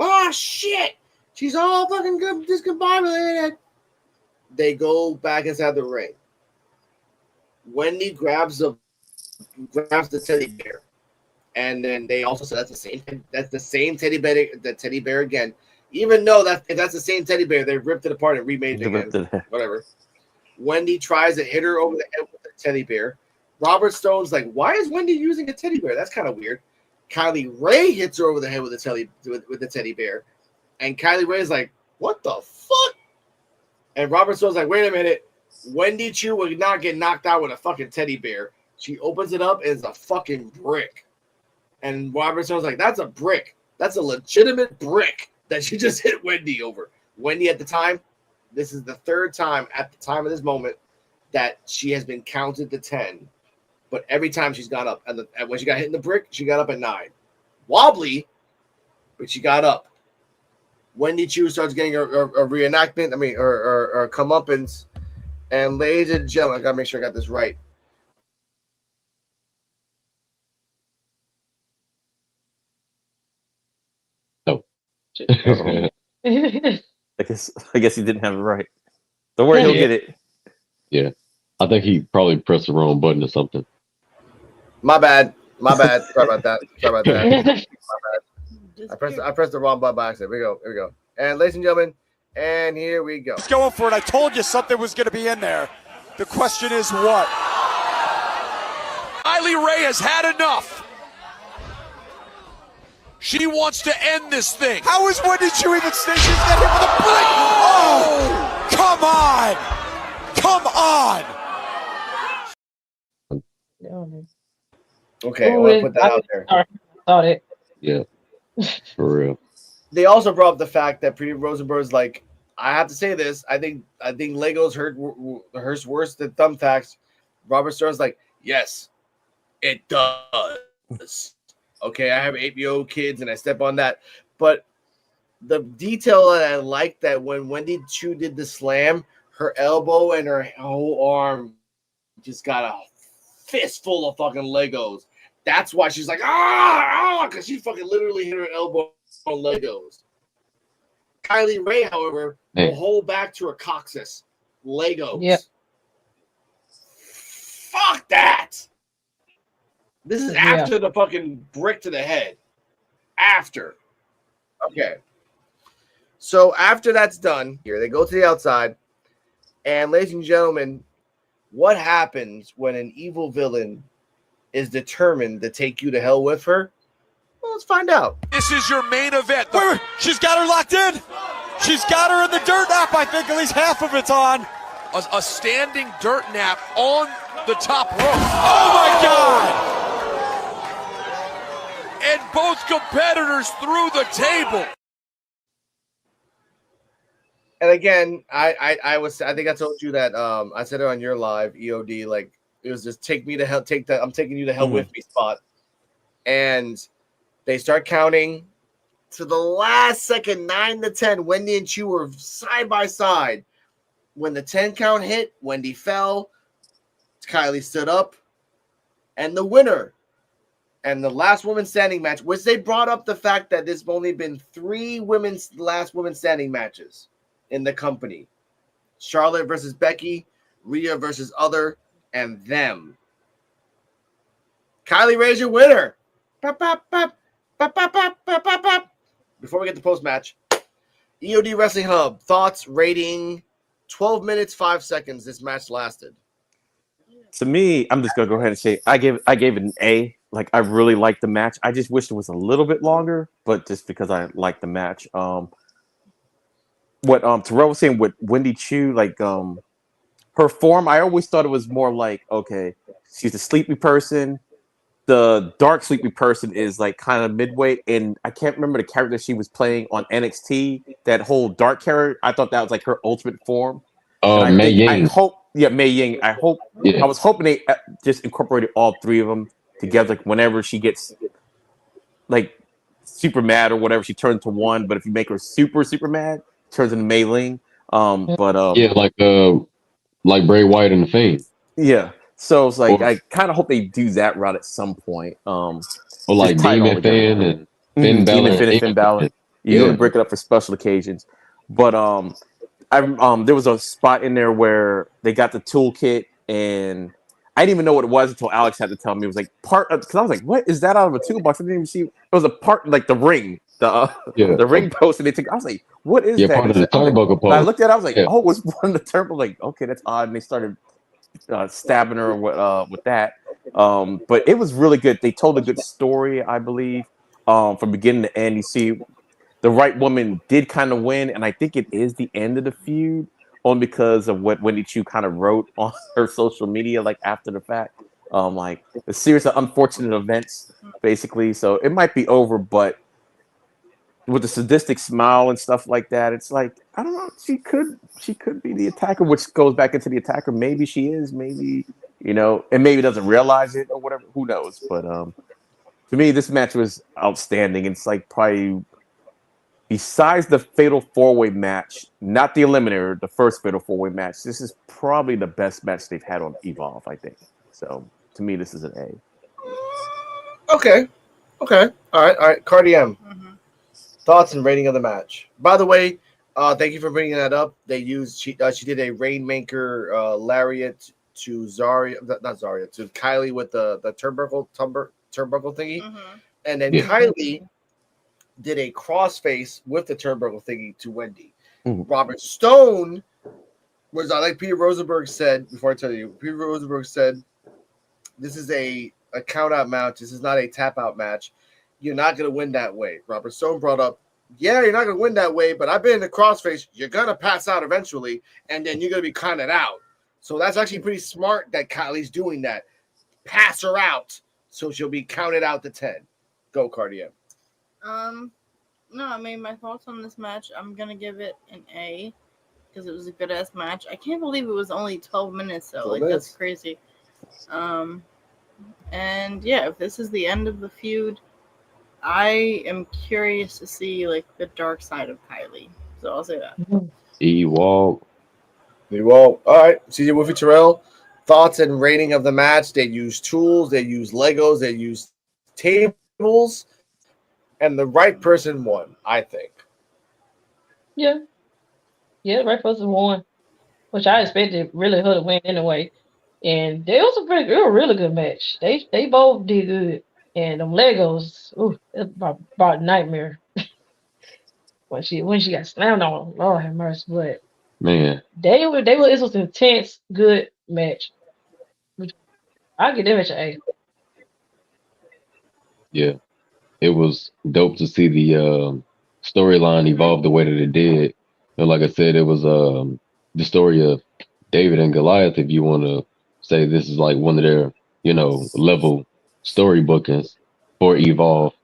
Oh shit! She's all fucking discombobulated. They go back inside the ring. Wendy grabs the teddy bear And then they also said that's the same teddy bear again. Even though if that's the same teddy bear, they ripped it apart and remade it again. Whatever. Wendy tries to hit her over the head with the teddy bear. Robert Stone's like, why is Wendy using a teddy bear? That's kind of weird. Kylie Ray hits her over the head with the teddy bear. And Kylie Ray's like, what the fuck? And Robert Stone's like, wait a minute. Wendy Chu would not get knocked out with a fucking teddy bear. She opens it up and it's a fucking brick. And Robert Stone's like, that's a brick. That's a legitimate brick that she just hit Wendy over. Wendy at the time, this is the third time at the time of this moment that she has been counted to 10. But every time she's gone up. And when she got hit in the brick, she got up at 9. Wobbly, but she got up. Wendy Chu starts getting a reenactment, or comeuppance. And ladies and gentlemen, I got to make sure I got this right. No. I guess he didn't have it right. Don't worry, he'll get it. Yeah. I think he probably pressed the wrong button or something. My bad. Sorry about that. My bad. I pressed the wrong button by accident. Here we go. And ladies and gentlemen, and here we go. He's going for it. I told you something was going to be in there. The question is what? Kylie Ray has had enough. She wants to end this thing. How is Wendy Chu even staying? She's got hit with a brick. Oh, come on. Come on. Okay, I want to put that out there. Thought it. Yeah, for real. They also brought up the fact that Pretty Rosenberg's like, I have to say this. I think Legos hurts worse than thumbtacks. Robert Stone's like, yes, it does. Okay, I have 8-year-old kids and I step on that. But the detail that I like that when Wendy Chu did the slam, her elbow and her whole arm just got a fistful of fucking Legos. That's why she's like, because she fucking literally hit her elbow on Legos. Kylie Ray, however, will hold back to her coccyx. Legos. Yep. Fuck that. This is after the fucking brick to the head. After. Okay. So after that's done, here they go to the outside. And ladies and gentlemen, what happens when an evil villain is determined to take you to hell with her? Well, let's find out. This is your main event. Wait. She's got her locked in. She's got her in the dirt nap. I think at least half of it's on. A standing dirt nap on the top rope. Oh, my God. And both competitors through the table. And again, I think I told you that I said it on your live EOD, like it was just take me to hell, I'm taking you to hell with me spot. And they start counting to the last second, 9 to 10. Wendy and Chu were side by side. When the 10 count hit, Wendy fell. Kylie stood up. And the winner and the last woman standing match, which they brought up the fact that there's only been 3 last women standing matches in the company. Charlotte versus Becky, Rhea versus Other, and them. Kylie Ray's your winner. Before we get to post-match, EOD Wrestling Hub, thoughts, rating, 12 minutes, 5 seconds this match lasted. To me, I'm just gonna go ahead and say I gave it an A. Like, I really liked the match. I just wish it was a little bit longer, but just because I liked the match. What Terrell was saying with Wendy Chu, like her form, I always thought it was more like, okay, she's a sleepy person. The dark sleepy person is like kind of midweight, and I can't remember the character she was playing on NXT. That whole dark character, I thought that was like her ultimate form. Mei Ying. Mei Ying. I was hoping they just incorporated all 3 of them together. Like, whenever she gets like super mad or whatever, she turns to one. But if you make her super mad, turns into Mei Ling. Like Bray Wyatt and the Fiend. Yeah. So it's like I kind of hope they do that route at some point. Or like Demon Finn and Finn Balor. Finn Balor. You're gonna break it up for special occasions. But there was a spot in there where they got the toolkit, and I didn't even know what it was until Alex had to tell me. It was like because I was like, "What is that out of a toolbox?" I didn't even see. It was a part like the ring, Yeah, the ring post, and they took. I was like, "What is yeah, that?" part of the I was like, turnbuckle and I post. looked at it. I was like, Yeah, "Oh, it was one of the turbo." Like, okay, that's odd. And they started stabbing her with that. But it was really good. They told a good story, I believe, from beginning to end. You see, the right woman did kind of win, and I think it is the end of the feud, only because of what Wendy Chu kind of wrote on her social media, like after the fact, like a series of unfortunate events, basically. So it might be over, but with the sadistic smile and stuff like that, it's like I don't know. She could be the attacker, which goes back into the attacker. Maybe she is, maybe and maybe doesn't realize it or whatever. Who knows? But to me, this match was outstanding. It's like probably besides the Fatal 4-Way match, not the Eliminator, the first Fatal 4-Way match. This is probably the best match they've had on Evolve, I think. So to me, this is an A. Okay. All right. Cardi M. Thoughts and rating of the match. By the way, thank you for bringing that up. They used she did a Rainmaker lariat to to Kylie with the turnbuckle thingy, and then Yeah. Kylie did a crossface with the turnbuckle thingy to Wendy. Robert Stone was like Peter Rosenberg said before I tell you. Peter Rosenberg said, "This is a count out match. This is not a tap out match. You're not going to win that way." Robert Stone brought up, "Yeah, you're not going to win that way, but I've been in the crossface. You're going to pass out eventually, and then you're going to be counted out." So that's actually pretty smart that Kylie's doing that. Pass her out so she'll be counted out to 10. Go, Cardi M. No, I mean, my thoughts on this match, I'm going to give it an A because it was a good-ass match. I can't believe it was only 12 minutes, though. That's crazy. And, yeah, if this is the end of the feud, I am curious to see, the dark side of Kylie. So I'll say that. Ewald. All right. CeeJayWolfy Terrell, thoughts and rating of the match. They use tools. They use Legos. They use tables. And the right person won, I think. Yeah, the right person won, which I expected really her to win anyway. And it was a really good match. They both did good. And them Legos, it brought nightmare when she got slammed on. Lord have mercy, but Man, it was an intense, good match. I give them match an A. yeah, it was dope to see the storyline evolve the way that it did. And like I said, it was the story of David and Goliath. If you want to say this is like one of their level story bookings for Evolve,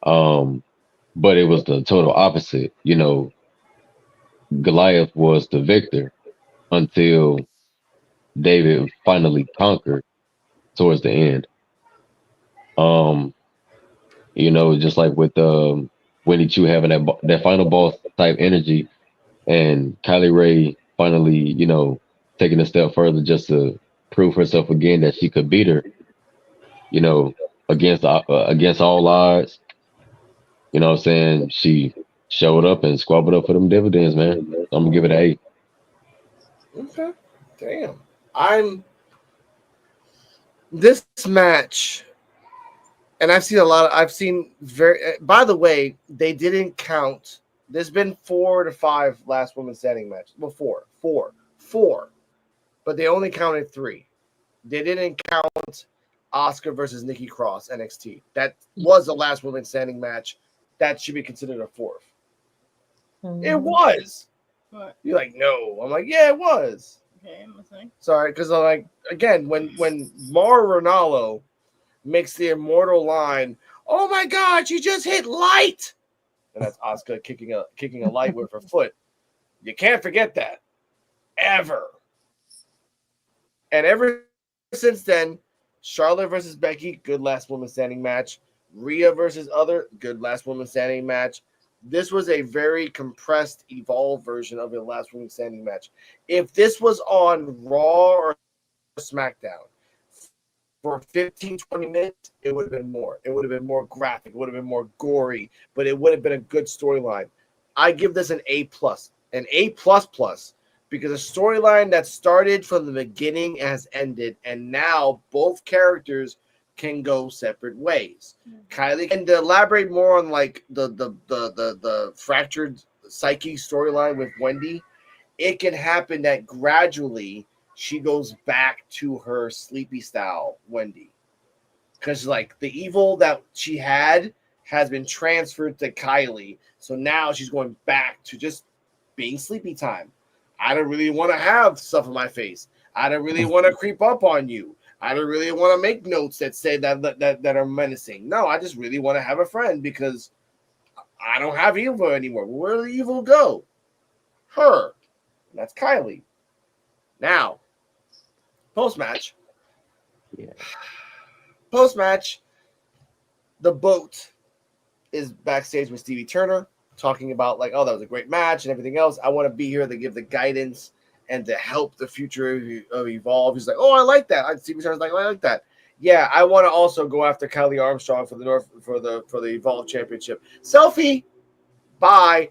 but it was the total opposite. Goliath was the victor until David finally conquered towards the end. Just like with Wendy Chu having that final boss type energy, and Kylie Ray finally, taking a step further just to prove herself again that she could beat her, against all odds. You know what I'm saying? She showed up and squabbled up for them dividends, man. I'm gonna give it an A. Okay. Damn. This match, and I've seen by the way, they didn't count. There's been 4 to 5 last woman standing matches. Well, four. But they only counted 3. They didn't count Oscar versus Nikki Cross, NXT. That was the last woman standing match. That should be considered a 4th. It was. What? You're like, no. I'm like, yeah, it was. Okay, I'm listening. Sorry, because I'm like, again, when Mauro Ranallo makes the immortal line, "Oh my God, you just hit light," and that's Asuka kicking a light with her foot. You can't forget that, ever. And ever since then, Charlotte versus Becky, good last woman standing match. Rhea versus good last woman standing match. This was a very compressed, evolved version of a last woman standing match. If this was on Raw or SmackDown for 15, 20 minutes, it would have been more. It would have been more graphic. It would have been more gory, but it would have been a good storyline. I give this an A+, an A++, because a storyline that started from the beginning has ended, and now both characters can go separate ways. Kylie, and to elaborate more on like the fractured psyche storyline with Wendy, it can happen that gradually she goes back to her sleepy style Wendy, because like the evil that she had has been transferred to Kylie, so now she's going back to just being sleepy time. I don't really want to have stuff on my face. I don't really want to creep up on you. I don't really want to make notes that say that are menacing. No, I just really want to have a friend because I don't have evil anymore. Where did the evil go? Her. And that's Kylie. Now, post-match. Yeah. Post-match, the boat is backstage with Stevie Turner talking about like, oh, that was a great match and everything else. I want to be here to give the guidance and to help the future of Evolve. He's like, oh, I like that. Stevie Turner's like, oh, I like that. Yeah, I want to also go after Kylie Armstrong for the Evolve Championship. Selfie. Bye.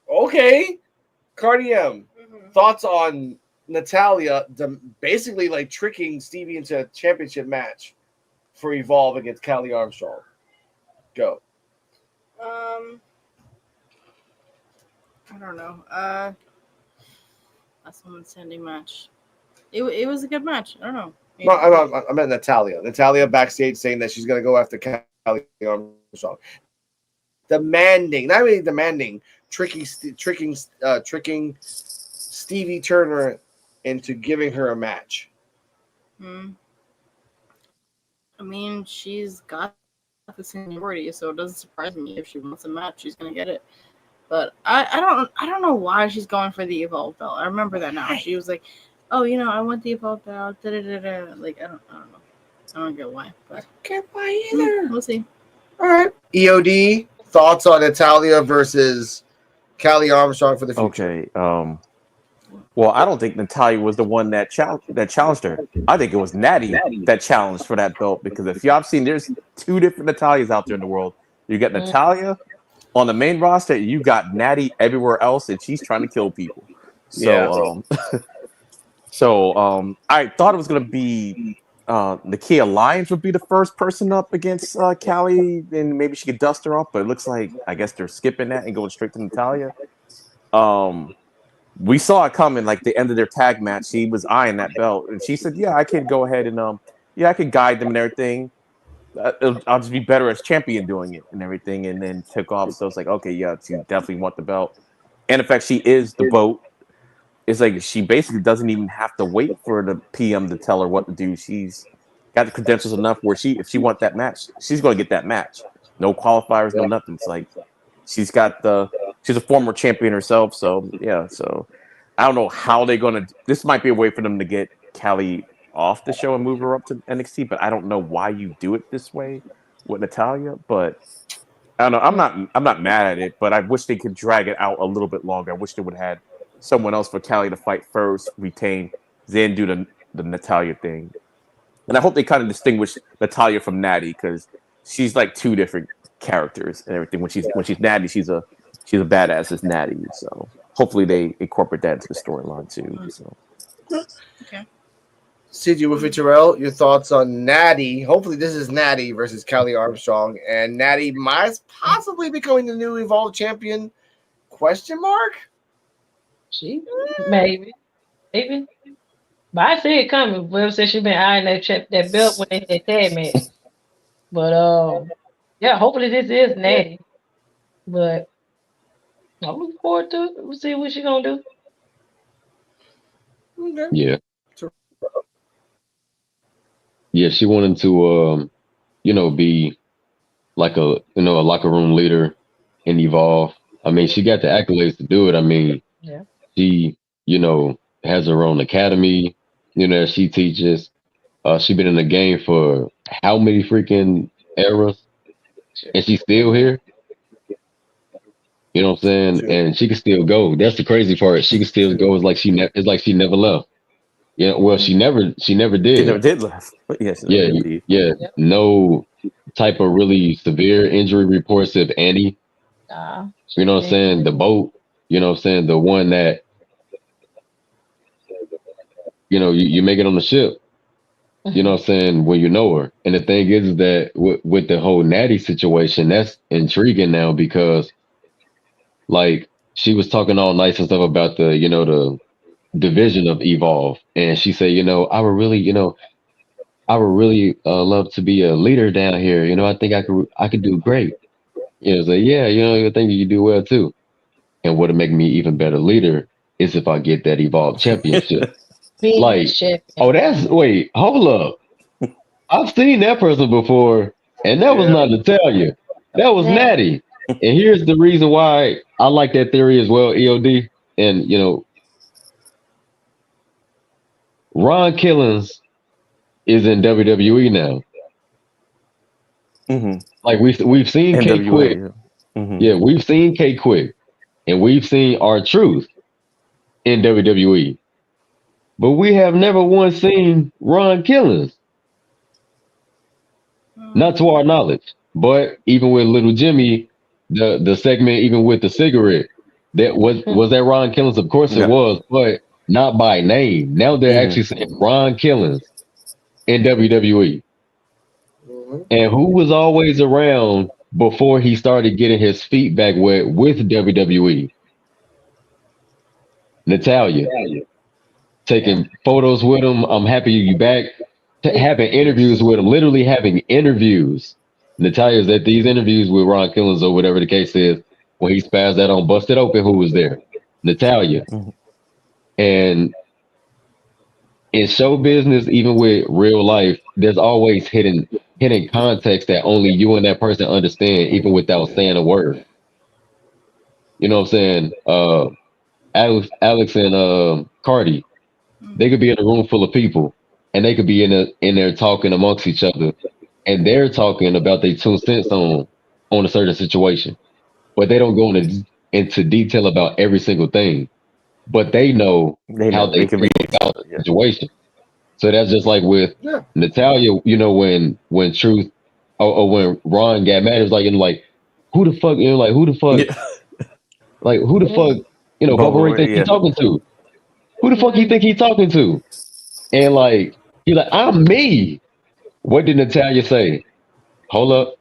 Okay. Cardi M. Thoughts on Natalya basically like tricking Stevie into a championship match for Evolve against Kylie Armstrong. Go. I don't know. That's an standing match. It was a good match. I don't know. No, I meant Natalya. Natalya backstage saying that she's going to go after Kylie Armstrong. Demanding, not really demanding, tricking Stevie Turner into giving her a match. I mean, she's got the seniority, so it doesn't surprise me if she wants a match, she's gonna get it. But I don't know why she's going for the Evolve belt. I remember that now. She was like, "Oh, I want the Evolve belt." Like I don't know. I don't get why. But I can't buy either. We'll see. All right. EOD, thoughts on Natalya versus Kylie Armstrong for the future? Okay. Well, I don't think Natalya was the one that challenged her. I think it was Natty that challenged for that belt, because if y'all have seen, there's two different Natalyas out there in the world. You got Natalya on the main roster, you got Natty everywhere else, and she's trying to kill people. So, I thought it was gonna be Nakia Lyons would be the first person up against Kylie, and maybe she could dust her off. But it looks like I guess they're skipping that and going straight to Natalya. We saw it coming, like the end of their tag match. She was eyeing that belt, and she said, "Yeah, I can go ahead and I can guide them and everything. I'll just be better as champion doing it and everything." And then took off. So it's like, okay, yeah, she definitely want the belt. And in fact, she is the vote. It's like she basically doesn't even have to wait for the PM to tell her what to do. She's got the credentials enough where if she wants that match, she's going to get that match. No qualifiers, no nothing. It's like she's a former champion herself. So yeah, so I don't know how they're going to. This might be a way for them to get Kylie off the show and move her up to NXT, but I don't know why you do it this way with Natalya. But I don't know. I'm not mad at it, but I wish they could drag it out a little bit longer. I wish they would have had someone else for Kylie to fight first, retain, then do the Natalya thing. And I hope they kind of distinguish Natalya from Natty, because she's like two different characters and everything. When she's Natty, she's a badass as Natty. So hopefully they incorporate that into the storyline too. So Okay. CeeJayWolfy Terrell, your thoughts on Natty? Hopefully this is Natty versus Kylie Armstrong, and Natty might possibly becoming the new Evolve champion? Question mark? She maybe. But I see it coming. Will said she been eyeing that belt when they had tag match. But yeah, hopefully this is Natty. But I'm looking forward to it. We'll see what she gonna do. Okay. Yeah. Yeah, she wanted to be like a locker room leader and Evolve. I mean, she got the accolades to do it. I mean, she, has her own academy, she teaches. She's been in the game for how many freaking eras? And she's still here. You know what I'm saying? Sure. And she can still go. That's the crazy part. She can still go. It's like she never left. Yeah, well, she never did. She never did left. But yes, yeah. No type of really severe injury reports of any. You know what I'm saying? The boat, You know what I'm saying? The one that, you know, you make it on the ship. You know what I'm saying? When you know her. And the thing is that with the whole Natty situation, that's intriguing now because like she was talking all nice and stuff about the, you know, the division of Evolve. And she said, you know, I would really love to be a leader down here. You know, I think I could do great. You know, say, yeah, you know, I think you do well too. And what'll make me even better leader is if I get that Evolve championship. Like, oh, wait, hold up. I've seen that person before, and that was not Natalia. That was Natty. And here's the reason why I like that theory as well, EOD. And, you know, Ron Killings is in WWE now. Mm-hmm. Like we've seen K NWA, Quick. Mm-hmm. Yeah, we've seen K Quick, and we've seen R-Truth in WWE. But we have never once seen Ron Killings. Not to our knowledge. But even with Little Jimmy, the segment, even with the cigarette, that was that Ron Killings? Of course it was, but not by name. Now they're actually saying Ron Killings in WWE. And who was always around before he started getting his feet back wet with WWE? Natalia. Taking photos with him. I'm happy you back. Having interviews with him, literally having interviews. Natalia's at these interviews with Ron Killings or whatever the case is, when he spazzed out on Busted Open, who was there? Natalia. And in show business, even with real life, there's always hidden context that only you and that person understand, even without saying a word. You know what I'm saying? Alex and Cardi, they could be in a room full of people, and they could be in there talking amongst each other, and they're talking about their 2 cents on a certain situation, but they don't go into detail about every single thing. But they know how they can feel read about the situation. So that's just like with Natalia, you know, when Truth or when Ron got mad, it was like, you know, like, who the fuck, you know, like, who the fuck, like, who the fuck, you know, Bubba Ray think he talking to? Who the fuck he think he talking to? And like, he's like, I'm me. What did Natalia say? Hold up.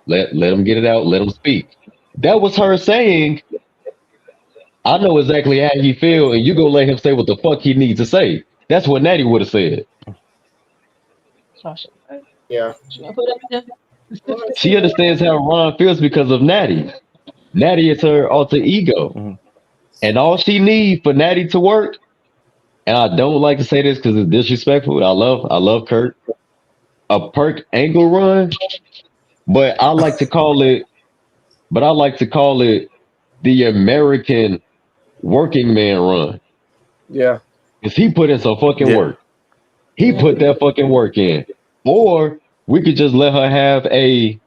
Let him get it out. Let him speak. That was her saying, I know exactly how he feel, and you go let him say what the fuck he needs to say. That's what Natty would have said. Yeah. She understands how Ron feels because of Natty. Natty is her alter ego. And all she needs for Natty to work, and I don't like to say this because it's disrespectful. I love Kurt. A perk angle run, but I like to call it the American working man run. Yeah. Because he put in some fucking work. He put that fucking work in. Or we could just let her have a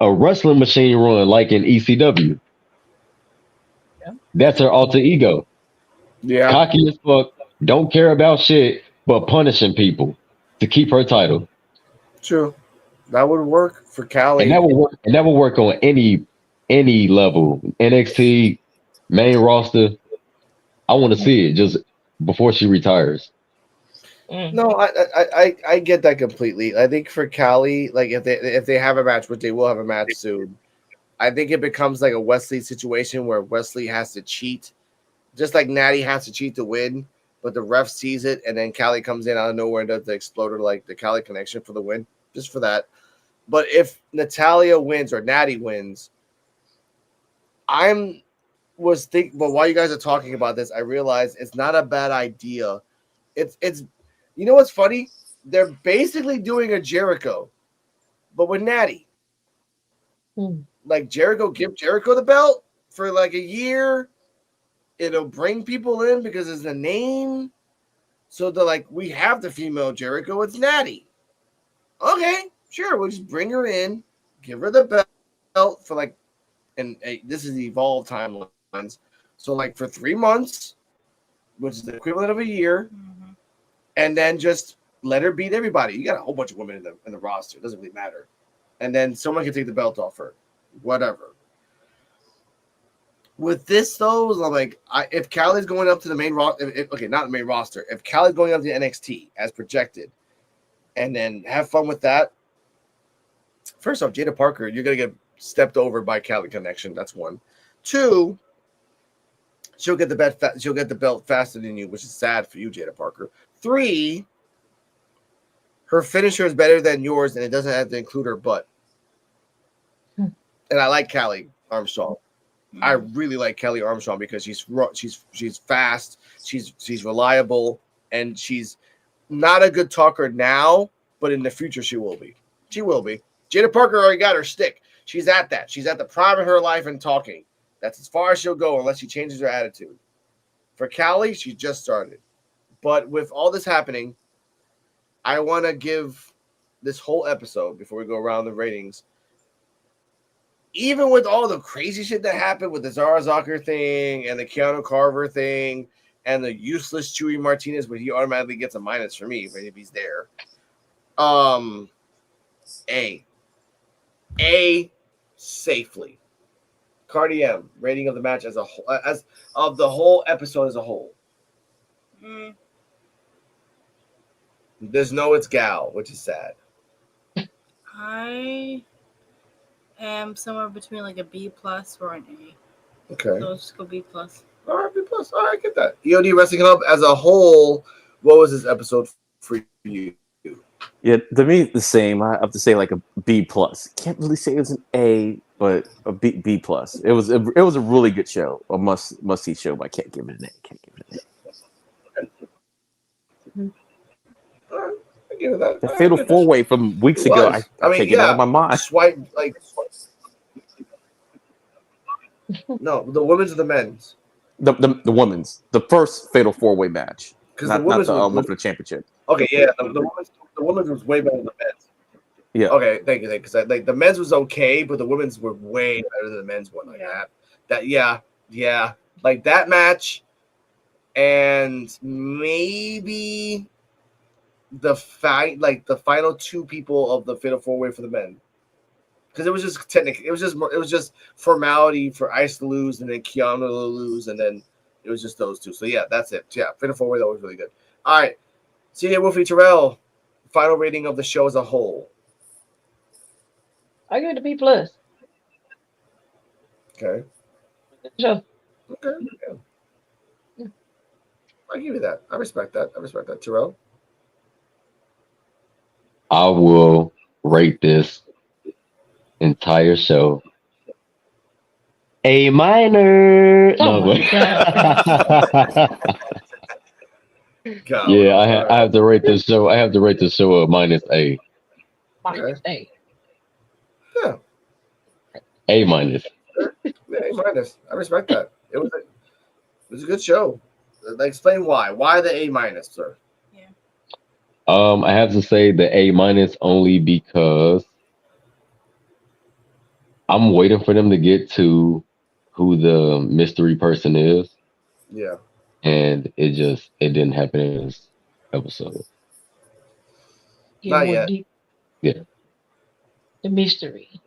wrestling machine run like in ECW. That's her alter ego. Yeah. Cocky as fuck, don't care about shit, but punishing people to keep her title. True. That would work for Callie. And that would work on any level. NXT, main roster. I want to see it just before she retires. No, I get that completely. I think for Callie, like if they have a match, which they will have a match soon, I think it becomes like a Wesley situation where Wesley has to cheat, just like Natty has to cheat to win, but the ref sees it, and then Callie comes in out of nowhere and does the exploder, like the Callie connection for the win, just for that. But if Natalia wins or Natty wins, but while you guys are talking about this, I realize it's not a bad idea. It's you know what's funny? They're basically doing a Jericho, but with Natty. Like give Jericho the belt for like a year. It'll bring people in because it's the name. So they're like, we have the female Jericho, it's Natty. Okay, sure, we'll just bring her in, give her the belt for like, and this is the Evolve timelines. So like for 3 months, which is the equivalent of a year, and then just let her beat everybody. You got a whole bunch of women in the roster. It doesn't really matter. And then someone can take the belt off her. Whatever. With this though, I'm like, if Callie's going up to the main roster, okay, not the main roster. If Callie's going up to NXT as projected, and then have fun with that. First off, Jada Parker, you're gonna get stepped over by Callie Connection. That's one. Two, she'll get the belt faster than you, which is sad for you, Jada Parker. Three, her finisher is better than yours, and it doesn't have to include her butt. And I like Callie Armstrong. I really like Kelly Armstrong because she's fast, she's reliable, and she's not a good talker now, but in the future she will be. She will be. Jada Parker already got her stick. She's at that. She's at the prime of her life in talking. That's as far as she'll go unless she changes her attitude. For Callie, she just started. But with all this happening, I want to give this whole episode, before we go around the ratings, even with all the crazy shit that happened with the Zara Zucker thing and the Keanu Carver thing and the useless Chewy Martinez, where he automatically gets a minus for me if he's there. A safely. Cardi M, rating of the match as a whole, as of the whole episode as a whole. There's no it's gal, which is sad. I am somewhere between like a B plus or an A. Okay. So let's just go B plus. All right, B plus. All right, get that. EOD Wrestling Club as a whole. What was this episode for you? Yeah, to me the same. I have to say like a B plus. Can't really say it was an A, but a B plus. It was a really good show, a must see show. But I can't give it an A. All right, I give it that. The Fatal 4-Way from weeks ago. I can't get it out of my mind. Swipe. No, the women's or the men's. The women's, the first Fatal 4-Way match, not the one for the championship. Okay, yeah, the women's was way better than the men's. Yeah. Okay, thank you. Because like the men's was okay, but the women's were way better than the men's one. Like that, yeah, like that match, and maybe the fight, like the final two people of the Fatal 4-Way for the men. Because it was just technically, it was just formality for Ice to lose and then Keanu to lose, and then it was just those two. So yeah, that's it. Yeah, Fatal 4-Way, that was really good. All right, CeeJayWolfy Terrell, final rating of the show as a whole. I give it a B plus. Okay. Sure. Okay. Yeah. I give you that. I respect that. Terrell. I will rate this entire show A minor. Oh my God. Yeah, I have to rate this show. I have to rate this show a minus A. Minus A. Yeah. A minus. Yeah, A minus. I respect that. It was a good show. Explain why. Why the A minus, sir? I have to say the A minus only because I'm waiting for them to get to who the mystery person is. Yeah. And it didn't happen in this episode. Not yet. Yeah. The mystery.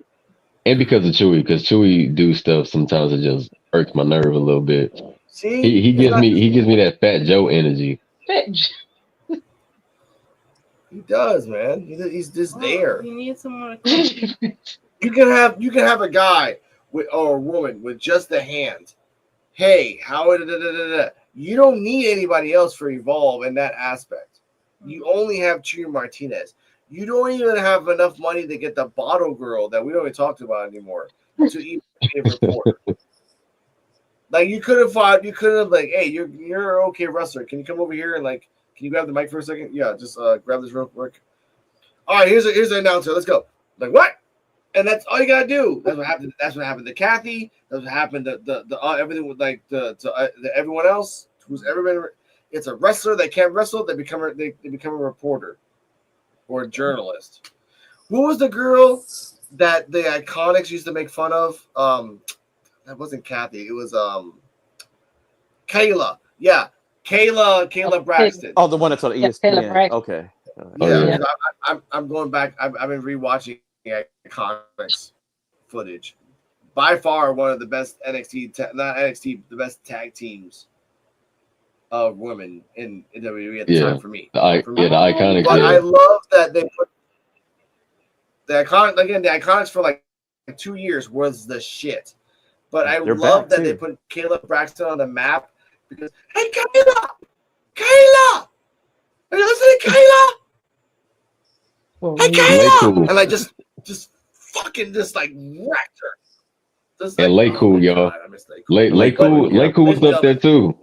And because of Chewy, because Chewy do stuff sometimes it just irks my nerve a little bit. See, he gives me that Fat Joe energy. Fat Joe. He does, man. He's just there. He needs someone to You can have a guy or a woman with just the hand. Hey, how you don't need anybody else for Evolve in that aspect. You only have Chewy Martinez. You don't even have enough money to get the bottle girl that we don't even talk about anymore to even report. Like you could have like, hey, you're an okay wrestler. Can you come over here and like, can you grab the mic for a second? Yeah, just grab this real quick. All right, here's the announcer. Let's go. Like what? And that's all you gotta do. That's what happened. That's what happened to Kathy. That's what happened to the everything with like to everyone else who's ever been. It's a wrestler that can't wrestle. They become a reporter or a journalist. Who was the girl that the Iconics used to make fun of? That wasn't Kathy. It was Kayla. Yeah. Kayla Braxton. Oh, the one that's on ESPN. Okay. Yeah. I'm going back. I've been rewatching Iconics footage by far one of the best the best tag teams of women in WWE at the time for me. The Iconics. But I love that they put the iconic again. The Iconics for like 2 years was the shit. But I love that they put Kayla Braxton on the map because hey Kayla, are you listening, Kayla? Hey Kayla, and I just fucking just like wrecked her. Just and like, Lay Cool, y'all. Lay Cool was up there too.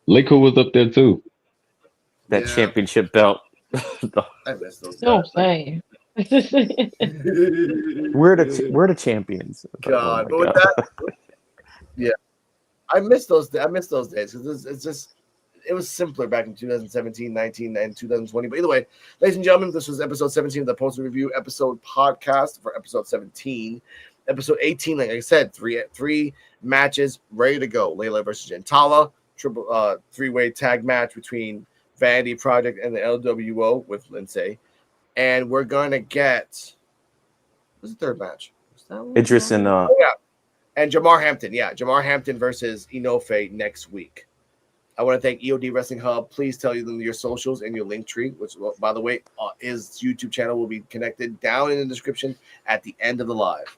Lay Cool was up there too. That championship belt. I miss those guys. No, saying. We're the champions. God, oh but with that, yeah, I miss those days because it's just it was simpler back in 2017, 19, and 2020. But either way, ladies and gentlemen, this was episode 17 of the Post Review episode podcast for episode 17. Episode 18, like I said, three matches ready to go. Layla versus Gentala, triple three-way tag match between Vanity Project and the LWO with Lindsay. And we're gonna get what's the third match? Idris and and Jamar Hampton. Yeah, Jamar Hampton versus Inoue next week. I want to thank EOD Wrestling Hub. Please tell them your socials and your link tree, which, by the way, his YouTube channel will be connected down in the description at the end of the live.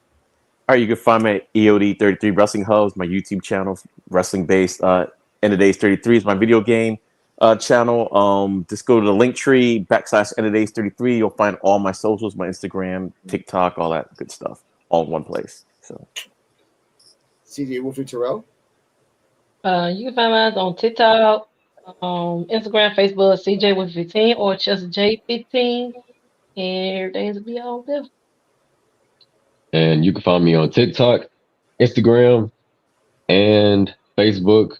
All right, you can find me at EOD33 Wrestling Hubs, my YouTube channel, wrestling based. End of Days 33 is my video game channel. Just go to the link tree /End of Days 33. You'll find all my socials, my Instagram, TikTok, all that good stuff, all in one place. So, CeeJayWolfy Terrell. You can find mine on TikTok, Instagram, Facebook, CeeJayWolfy15 or just J15, and everything's will be all there. And you can find me on TikTok, Instagram, and Facebook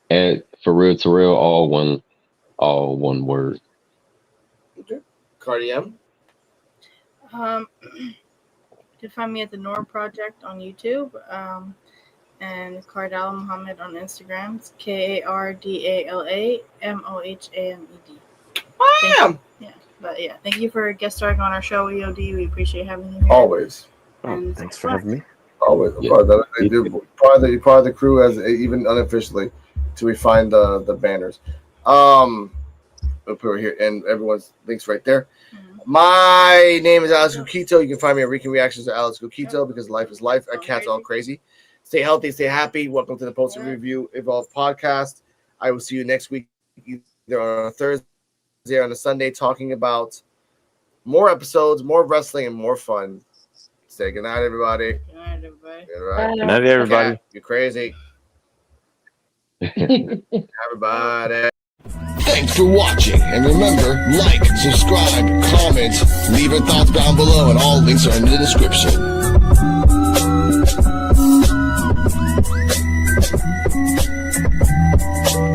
at For-Terrell, all one word. Okay. Cardi M. You can find me at the Norm Project on YouTube, and Cardala Muhammad on Instagram. It's KARDALA MOHAMED. Bam! Yeah, but yeah, thank you for guest starring on our show, EOD. We appreciate having you here. Always. Thanks for having me. Always. Part of the crew, as even unofficially, till we find the banners. We'll put it here, and everyone's links right there. My name is Alex Coquito. You can find me at Rican Reactions to Alex Coquito because life is life. Our cat's all crazy. Stay healthy, stay happy. Welcome to the Post Review Evolve podcast. I will see you next week, either on a Thursday or on a Sunday, talking about more episodes, more wrestling, and more fun. Say good night, everybody. Good night, everybody. Good night, everybody. Okay, you're crazy. Everybody. Thanks for watching, and remember, like, subscribe, comment, leave your thoughts down below, and all links are in the description.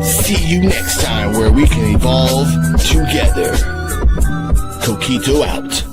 See you next time where we can evolve together. Coquito out.